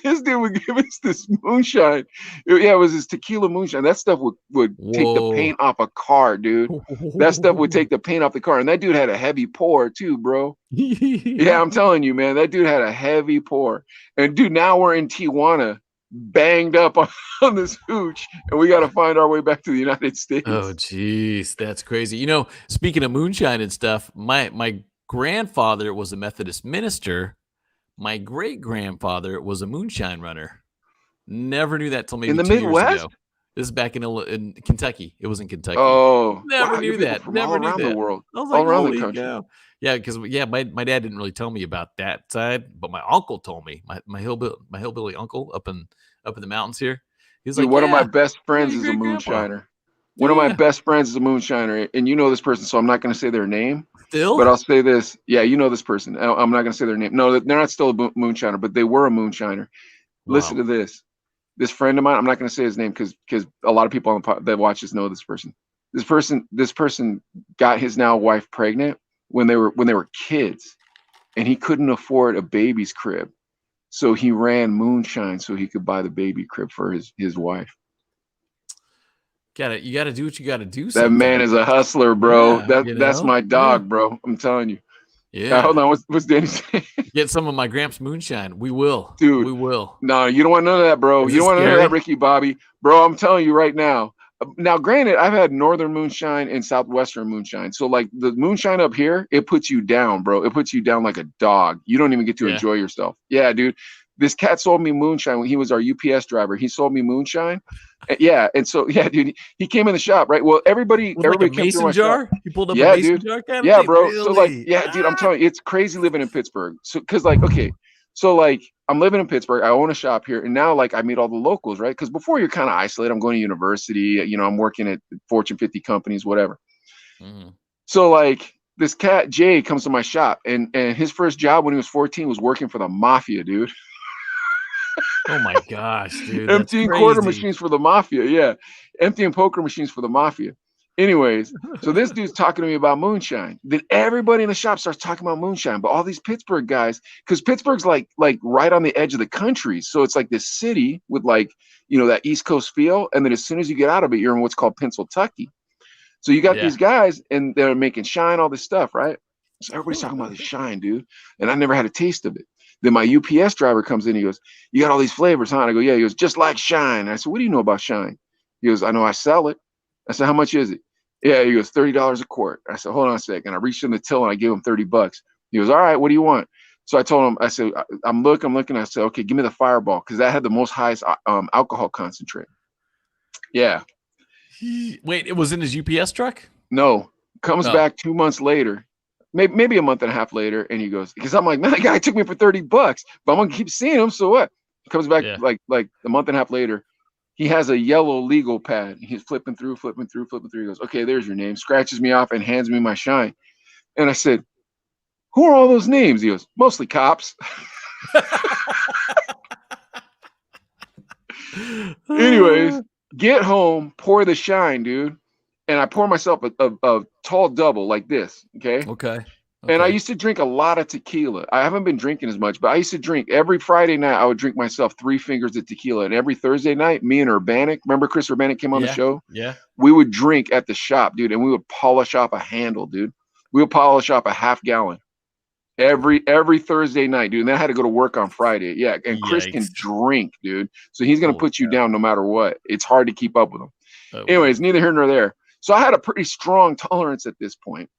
D: This dude would give us this moonshine. It was his tequila moonshine. That stuff would take the paint off a car, dude. That stuff would take the paint off the car. And that dude had a heavy pour too, bro. Yeah, I'm telling you, man. That dude had a heavy pour. And dude, now we're in Tijuana, banged up on this hooch, and we got to find our way back to the United States.
C: Oh, geez. That's crazy. You know, speaking of moonshine and stuff, my grandfather was a Methodist minister. My great-grandfather was a moonshine runner. Never knew that till maybe
D: In the
C: 2 years
D: Midwest?
C: ago. This is back in Kentucky. It was in Kentucky.
D: Oh,
C: Never
D: wow,
C: knew
D: you're people
C: that.
D: from
C: Never
D: all
C: knew
D: around
C: that.
D: the world,
C: I was
D: all
C: like,
D: around the
C: holy
D: country.
C: cow. Yeah, because my dad didn't really tell me about that side, but my uncle told me. My hillbilly uncle up in the mountains here. He was
D: Dude,
C: like,
D: one of my
C: yeah,
D: best friends
C: your
D: is a
C: great grandpa.
D: moonshiner. One of my
C: Yeah.
D: best friends is a moonshiner, and you know this person, so I'm not going to say their name.
C: Still?
D: But I'll say this. Yeah, you know this person. I'm not going to say their name. No, they're not still a moonshiner, but they were a moonshiner.
C: Wow.
D: Listen to this. This friend of mine, I'm not going to say his name because a lot of people on that watch this know this person. This person got his now wife pregnant when they were kids, and he couldn't afford a baby's crib, so he ran moonshine so he could buy the baby crib for his wife.
C: You gotta do what you gotta do.
D: That man is a hustler, bro.
C: Yeah,
D: That's my dog, bro. I'm telling you.
C: Yeah.
D: Hold on. What's Danny saying?
C: Get some of my Gramps moonshine. We will.
D: Dude.
C: We will.
D: No, you don't want none of that, bro.
C: Is
D: You don't
C: this
D: want none of
C: scary?
D: that, Ricky Bobby. Bro, I'm telling you right now. Now, granted, I've had northern moonshine and southwestern moonshine. So, like, the moonshine up here, it puts you down, bro. It puts you down like a dog. You don't even get to enjoy yourself. Yeah, dude. This cat sold me moonshine when he was our UPS driver. He sold me moonshine. Yeah, and so dude, he came in the shop, right? Well, everybody
C: With like a
D: came through my
C: mason jar?
D: shop.
C: You pulled up
D: Yeah,
C: a mason
D: dude.
C: jar kind of
D: Yeah,
C: thing?
D: bro.
C: Really?
D: So like, yeah, dude, I'm telling you, it's crazy living in Pittsburgh. So, cause like, okay, so like, I'm living in Pittsburgh. I own a shop here, and now like I meet all the locals, right? Because before you're kind of isolated. I'm going to university. You know, I'm working at Fortune 50 companies, whatever.
C: Mm.
D: So like, this cat Jay comes to my shop, and his first job when he was 14 was working for the mafia, dude.
C: Oh my gosh, dude.
D: Emptying quarter machines for the mafia. Yeah. Emptying poker machines for the mafia. Anyways, so this dude's talking to me about moonshine. Then everybody in the shop starts talking about moonshine, but all these Pittsburgh guys, because Pittsburgh's like right on the edge of the country. So it's like this city with like, you know, that East Coast feel. And then as soon as you get out of it, you're in what's called Pennsylvania. So you got these guys and they're making shine, all this stuff, right? So everybody's talking about this shine, dude. And I never had a taste of it. Then my UPS driver comes in. He goes, "You got all these flavors, huh?" And I go, "Yeah." He goes, "Just like shine." And I said, "What do you know about shine?" He goes, "I know I sell it." I said, "How much is it?" Yeah, he goes, $30 a quart. I said, "Hold on a second." I reached in the till and I gave him $30. He goes, "All right, what do you want?" So I told him, I said, I'm looking. I said, "Okay, give me the Fireball," because that had the most highest alcohol concentrate. Yeah.
C: Wait, it was in his UPS truck?
D: No. Comes back 2 months later. Maybe a month and a half later, and he goes, because I'm like, man, that guy took me for $30, but I'm gonna keep seeing him. So what? He comes back like a month and a half later. He has a yellow legal pad. He's flipping through. He goes, "Okay, there's your name." Scratches me off and hands me my shine. And I said, "Who are all those names?" He goes, "Mostly cops." Anyways, get home, pour the shine, dude. And I pour myself a tall double like this. Okay. And I used to drink a lot of tequila. I haven't been drinking as much, but I used to drink every Friday night. I would drink myself 3 fingers of tequila. And every Thursday night, me and Urbanic, remember Chris Urbanic came on the show?
C: Yeah.
D: We would drink at the shop, dude. And we would polish off a handle, dude. We would polish off a half gallon every Thursday night, dude. And then I had to go to work on Friday. Yeah. And Chris can drink, dude. So he's going to put you down no matter what. It's hard to keep up with him. Anyways, neither here nor there. So I had a pretty strong tolerance at this point.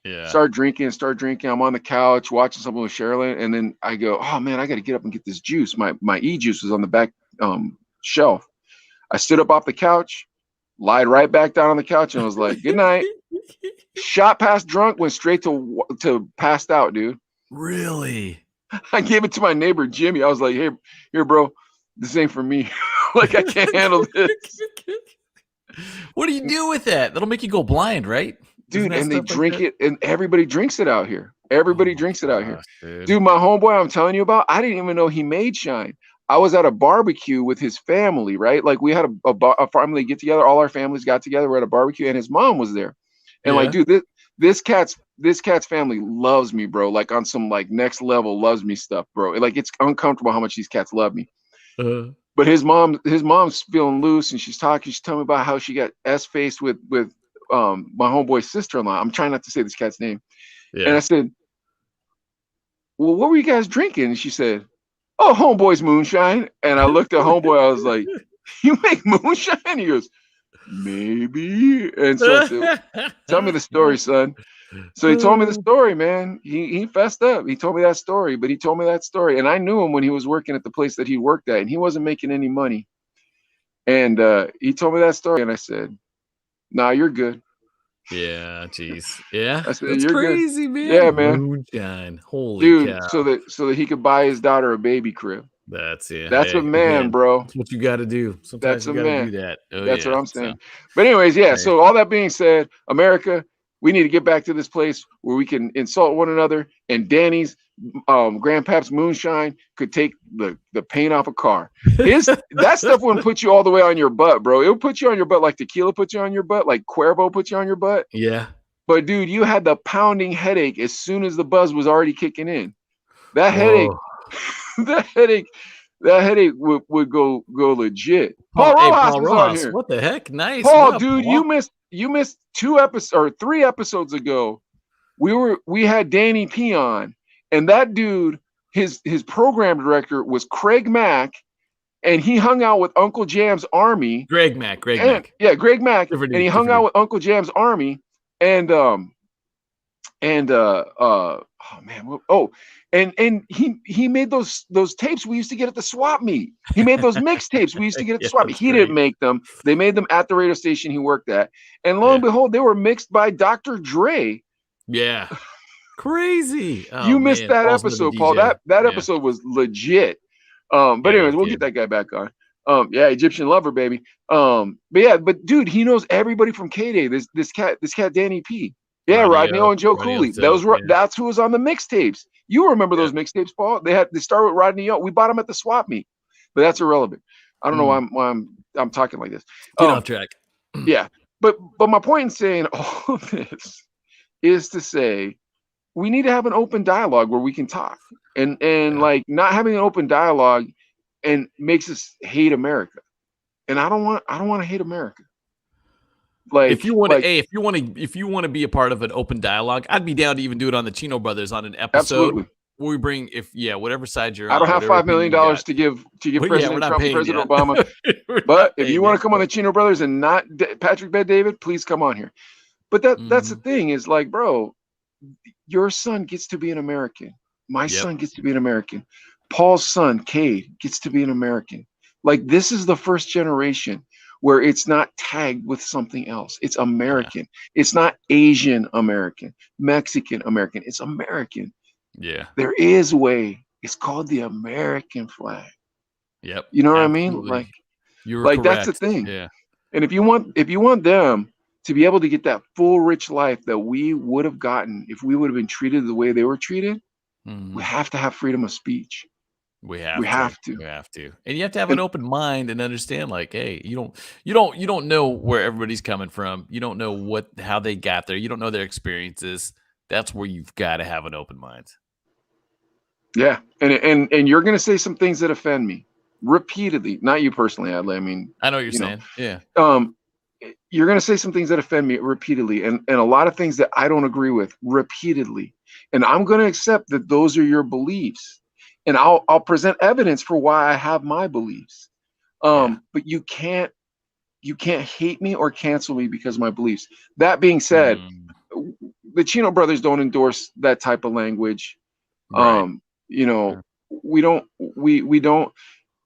C: Yeah.
D: Start drinking. I'm on the couch watching something with Sherilyn, and then I go, "Oh man, I got to get up and get this juice." My e-juice was on the back shelf. I stood up off the couch, lied right back down on the couch, and was like, "Good night." Shot past drunk, went straight to passed out, dude.
C: Really?
D: I gave it to my neighbor Jimmy. I was like, "Hey, here, bro, this ain't for me. Like, I can't handle this."
C: What do you do with that? That'll make you go blind, right?
D: Dude, and they drink it, and everybody drinks it out here. Everybody drinks it out here. Dude, my homeboy I'm telling you about, I didn't even know he made shine. I was at a barbecue with his family, right? Like, we had a family get together. All our families got together. We're at a barbecue, and his mom was there. And like, dude, this cat's family loves me, bro. Like, on some like next level loves me stuff, bro. Like, it's uncomfortable how much these cats love me. But his mom's feeling loose, and she's telling me about how she got S-faced with my homeboy's sister-in-law. I'm trying not to say this cat's name. Yeah. And I said, "Well, what were you guys drinking?" And she said, "Oh, homeboy's moonshine." And I looked at homeboy. I was like, "You make moonshine?" He goes, maybe. And so I said, tell me the story, son. So he told me the story, man. He fessed up. He told me that story, but he told me that story. And I knew him when he was working at the place that he worked at, and he wasn't making any money. And he told me that story, and I said, nah, you're good.
C: Yeah, jeez. Yeah,
D: I said,
C: that's
D: you're
C: crazy,
D: good.
C: man.
D: Yeah, man.
C: Moonshine. Holy
D: Dude,
C: cow.
D: so that he could buy his daughter a baby crib.
C: That's it.
D: That's a man, bro.
C: That's what you got to do. Sometimes
D: That's
C: you
D: a
C: got to
D: man.
C: do that. Oh,
D: That's
C: yeah.
D: what I'm saying. But anyways, yeah.
C: Hey.
D: So all that being said, America, we need to get back to this place where we can insult one another, and Danny's grandpa's moonshine could take the paint off a car. That stuff wouldn't put you all the way on your butt, bro. It would put you on your butt like tequila puts you on your butt, like Cuervo puts you on your butt.
C: Yeah.
D: But dude, you had the pounding headache as soon as the buzz was already kicking in. That headache, that headache would go legit. Paul Rojas was on here.
C: What the heck? Nice.
D: Paul, dude, Paul? you missed 2 episodes or 3 episodes ago. We had Danny P on, and that dude, his program director was Craig Mack, and he hung out with Uncle Jam's army.
C: Greg Mack.
D: Yeah, Greg Mack. And he hung out with Uncle Jam's army, and oh man, and he made those tapes we used to get at the swap meet. He made those mixtapes we used to get at the swap meet. He didn't make them. They made them at the radio station he worked at. And lo and behold, they were mixed by Dr. Dre.
C: Yeah. Crazy. Oh,
D: you missed that episode, Paul. That episode was legit. But anyways, we'll get that guy back on. Yeah, Egyptian lover, baby. But dude, he knows everybody from K-Day. This cat Danny P. Yeah, Rodney O and Joe Cooley. That's who was on the mixtapes. You remember those mixtapes, Paul? They start with Rodney O. We bought them at the swap meet, but that's irrelevant. I don't know why I'm talking like this.
C: Get off track.
D: Yeah, but my point in saying all of this is to say we need to have an open dialogue where we can talk, and like not having an open dialogue and makes us hate America. And I don't want to hate America. Like
C: if you want to be a part of an open dialogue, I'd be down to even do it on the Chino Brothers on an episode.
D: Absolutely.
C: Where we bring whatever side you're on.
D: I don't have $5 million to give President Trump and President Obama. But if you want to come on the Chino Brothers and not Patrick Bet David, please come on here. But that's the thing is like, bro, your son gets to be an American. My son gets to be an American. Paul's son, Cade, gets to be an American. Like this is the first generation where it's not tagged with something else. It's American. Yeah. It's not Asian American, Mexican American. It's American.
C: Yeah.
D: There is a way. It's called the American flag.
C: Yep.
D: You know what I mean? Like, that's the thing.
C: Yeah.
D: And if you want them to be able to get that full rich life that we would have gotten if we would have been treated the way they were treated, we have to have freedom of speech.
C: We have to. And you have to have an open mind and understand, like, hey, you don't know where everybody's coming from. You don't know how they got there. You don't know their experiences. That's where you've got to have an open mind.
D: Yeah. And you're gonna say some things that offend me repeatedly. Not you personally, Adley. I mean,
C: I know what you're saying. Yeah.
D: You're gonna say some things that offend me repeatedly, and a lot of things that I don't agree with repeatedly. And I'm gonna accept that those are your beliefs. And I'll present evidence for why I have my beliefs. But you can't hate me or cancel me because of my beliefs. That being said, the Chino brothers don't endorse that type of language.
C: Right.
D: We don't.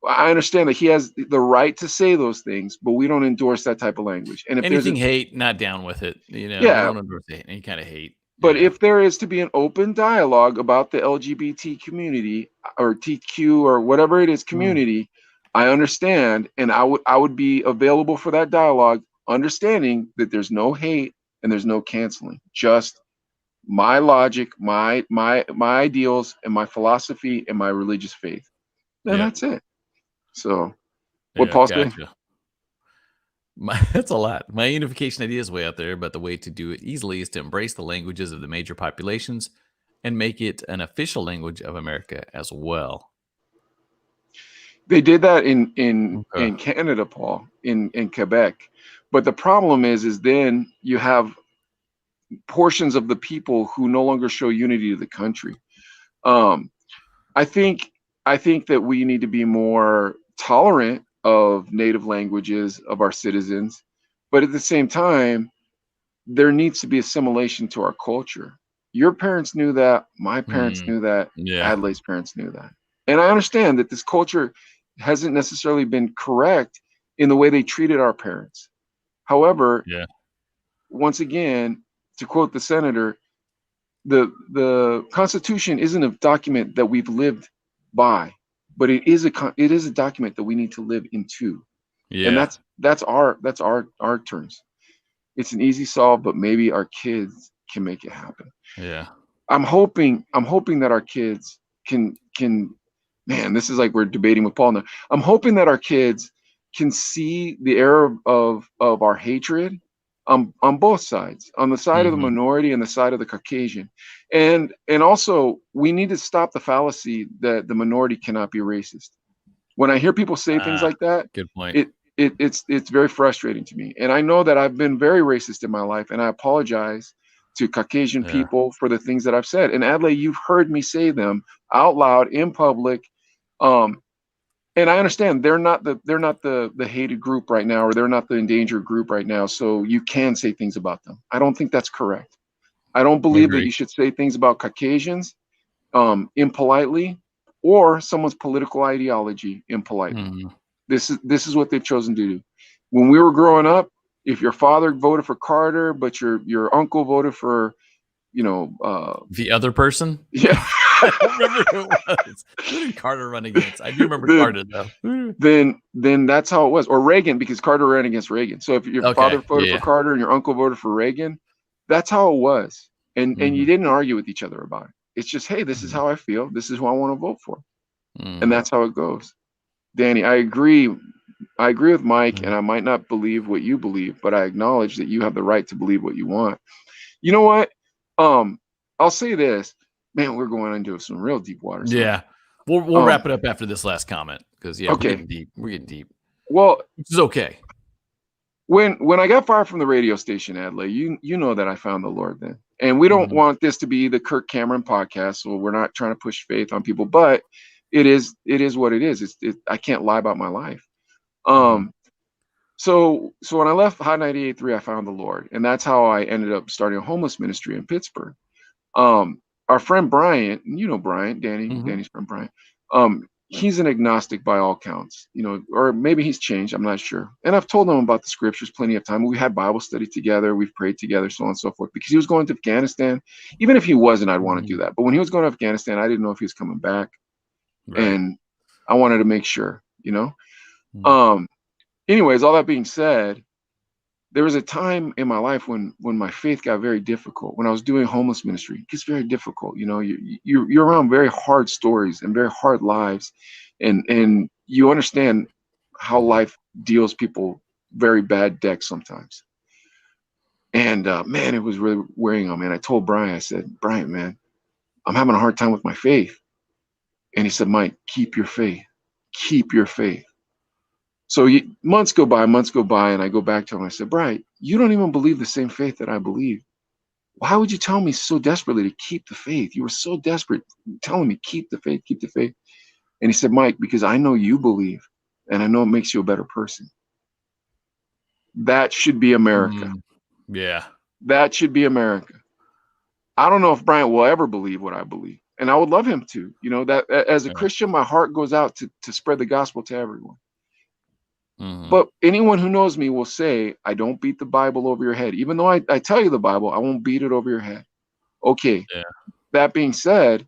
D: I understand that he has the right to say those things, but we don't endorse that type of language. And if
C: anything hate, not down with it. I don't endorse any kind of hate.
D: But if there is to be an open dialogue about the LGBT community or TQ or whatever it is community, I understand, and I would be available for that dialogue, understanding that there's no hate and there's no canceling, just my logic, my ideals, and my philosophy and my religious faith, and that's it. So, what Paul said.
C: That's a lot. My unification idea is way out there, but the way to do it easily is to embrace the languages of the major populations and make it an official language of America as well.
D: They did that in Canada, Paul, in Quebec. But the problem is then you have portions of the people who no longer show unity to the country. I think that we need to be more tolerant of native languages of our citizens, But at the same time, there needs to be assimilation to our culture. Your parents knew that. My parents knew that.
C: Yeah.
D: Adelaide's parents knew that. And I understand that this culture hasn't necessarily been correct in the way they treated our parents. However, once again, to quote the senator, the Constitution isn't a document that we've lived by, but it is a document that we need to live into.
C: Yeah.
D: And that's our terms. It's an easy solve, but maybe our kids can make it happen.
C: Yeah.
D: I'm hoping that our kids can man, this is like we're debating with Paul now. I'm hoping that our kids can see the error of our hatred on both sides, on the side of the minority and the side of the Caucasian. And also we need to stop the fallacy that the minority cannot be racist. When I hear people say things like that,
C: good point.
D: It's very frustrating to me. And I know that I've been very racist in my life, and I apologize to Caucasian people for the things that I've said. And Adelaide, you've heard me say them out loud in public. And I understand they're not the hated group right now, or they're not the endangered group right now. So you can say things about them. I don't think that's correct. I don't believe that you should say things about Caucasians impolitely, or someone's political ideology impolitely. This is what they've chosen to do. When we were growing up, if your father voted for Carter, but your uncle voted for,
C: the other person.
D: Yeah.
C: I don't remember who it was. Who did Carter run against? I do remember Carter though.
D: Then that's how it was. Or Reagan, because Carter ran against Reagan. So if your father voted for Carter and your uncle voted for Reagan, that's how it was. And you didn't argue with each other about it. It's just, hey, this is how I feel. This is who I want to vote for. And that's how it goes. Danny, I agree with Mike, and I might not believe what you believe, but I acknowledge that you have the right to believe what you want. You know what? I'll say this. Man, we're going into some real deep water.
C: Yeah. We'll wrap it up after this last comment, because we're getting deep. We're getting deep.
D: Well,
C: which is okay.
D: When I got fired from the radio station, Adelaide, you know that I found the Lord then. And we don't want this to be the Kirk Cameron podcast, so we're not trying to push faith on people, but it is what it is. I can't lie about my life. So when I left Hot 98.3, I found the Lord, and that's how I ended up starting a homeless ministry in Pittsburgh. Our friend Brian, you know Brian, Danny's friend Brian, he's an agnostic by all counts, or maybe he's changed, I'm not sure. And I've told him about the scriptures plenty of time. We had Bible study together, we've prayed together, so on and so forth, because he was going to Afghanistan. Even if he wasn't, I'd want to do that. But when he was going to Afghanistan, I didn't know if he was coming back. Right. And I wanted to make sure, anyways, all that being said, there was a time in my life when my faith got very difficult. When I was doing homeless ministry, it gets very difficult. You're around very hard stories and very hard lives, and you understand how life deals people very bad decks sometimes. And man, it was really wearing on me. And I told Brian, I said, Brian, man, I'm having a hard time with my faith. And he said, Mike, keep your faith. Keep your faith. So months go by, and I go back to him. I said, Brian, you don't even believe the same faith that I believe. Why would you tell me so desperately to keep the faith? You were so desperate telling me, keep the faith, keep the faith. And he said, Mike, because I know you believe, and I know it makes you a better person. That should be America.
C: Yeah.
D: That should be America. I don't know if Brian will ever believe what I believe. And I would love him to, that as a Christian, my heart goes out to spread the gospel to everyone. But anyone who knows me will say, I don't beat the Bible over your head. Even though I tell you the Bible, I won't beat it over your head. Okay. Yeah. That being said,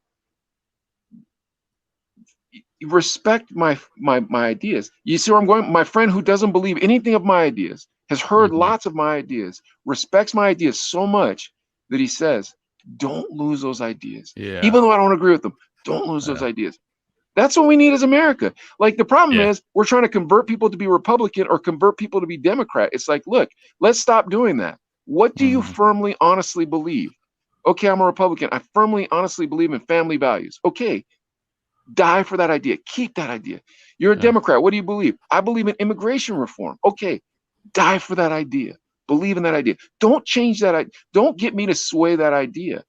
D: respect my ideas. You see where I'm going? My friend who doesn't believe anything of my ideas, has heard lots of my ideas, respects my ideas so much that he says, don't lose those ideas. Yeah. Even though I don't agree with them, don't lose those ideas. That's what we need as America. Like, the problem is we're trying to convert people to be Republican or convert people to be Democrat. It's like, look, let's stop doing that. What do you firmly, honestly believe? Okay, I'm a Republican. I firmly, honestly believe in family values. Okay, die for that idea. Keep that idea. You're a Democrat. What do you believe? I believe in immigration reform. Okay, die for that idea. Believe in that idea. Don't change that. Don't get me to sway that idea.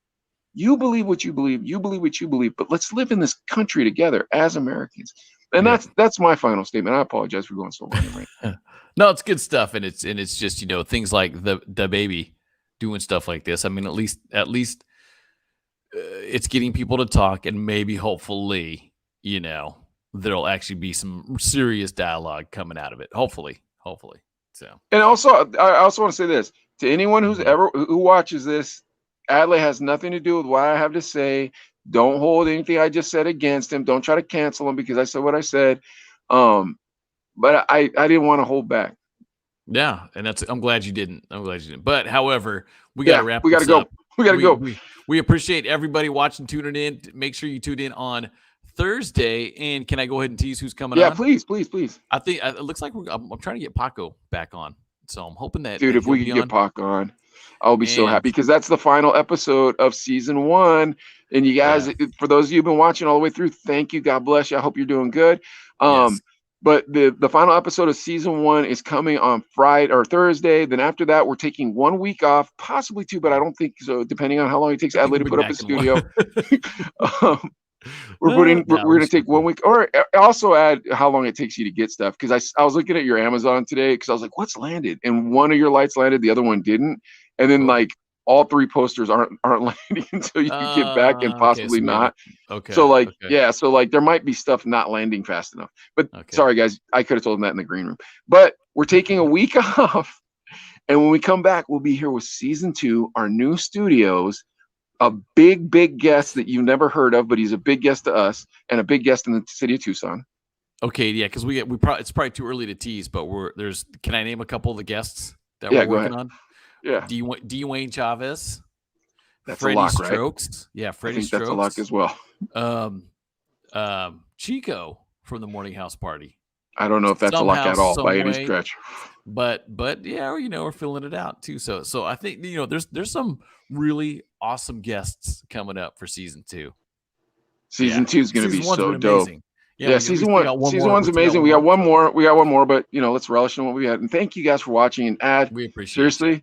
D: You believe what you believe. You believe what you believe. But let's live in this country together as Americans. And that's my final statement. I apologize for going so long. Right?
C: No, it's good stuff, and it's just things like the baby doing stuff like this. I mean, at least it's getting people to talk, and maybe hopefully there'll actually be some serious dialogue coming out of it. Hopefully. So,
D: and also I also want to say this to anyone who watches this. Adley has nothing to do with what I have to say. Don't hold anything I just said against him. Don't try to cancel him because I said what I said. But I didn't want to hold back.
C: Yeah, and I'm glad you didn't. But however, we got to wrap.
D: We got to go. We got to go.
C: We appreciate everybody watching, tuning in. Make sure you tune in on Thursday. And can I go ahead and tease who's coming on?
D: Yeah, please.
C: I think it looks like I'm trying to get Paco back on. So I'm hoping that
D: if we can get Paco on, I'll be so happy because that's the final episode of season 1. And you guys, for those of you who've been watching all the way through, thank you. God bless you. I hope you're doing good. Yes. But the final episode of season 1 is coming on Friday or Thursday. Then after that, we're taking 1 week off, possibly 2, but I don't think so, depending on how long it takes Adley to put up his studio. We're going to take 1 week, or also add how long it takes you to get stuff. Because I was looking at your Amazon today because I was like, what's landed? And one of your lights landed, the other one didn't. And then all 3 posters aren't landing until you get back, and possibly not. Okay. So so there might be stuff not landing fast enough. But sorry guys, I could have told them that in the green room. But we're taking a week off, and when we come back, we'll be here with season 2, our new studios. A big guest that you never heard of, but he's a big guest to us and a big guest in the city of Tucson.
C: Okay, yeah, because it's probably too early to tease, but can I name a couple of the guests that we're working on?
D: Yeah,
C: Dwayne Chavez.
D: That's
C: Freddie
D: a lock,
C: Strokes.
D: Right?
C: Yeah, Freddie
D: Strokes. That's a lock as
C: well. Chico from the Morning House Party.
D: I don't know if that's a lock at all by any stretch.
C: But yeah, we're filling it out too. So I think there's some really awesome guests coming up for season 2.
D: Season 2 is going to be so dope.
C: Amazing.
D: Yeah, season 1's amazing. We got one more, but let's relish in what we had. And thank you guys for watching. And
C: we appreciate
D: seriously.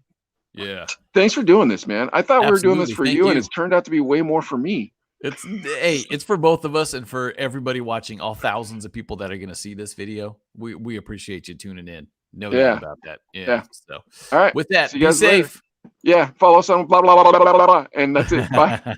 C: Yeah.
D: Thanks for doing this, man. I thought we were doing this for you, and it's turned out to be way more for me.
C: It's for both of us and for everybody watching, all thousands of people that are going to see this video. We appreciate you tuning in. No doubt about that. Yeah. So,
D: all right.
C: With that,
D: be
C: safe.
D: Later. Yeah. Follow us on blah, blah, blah, blah, blah, blah, and that's it. Bye.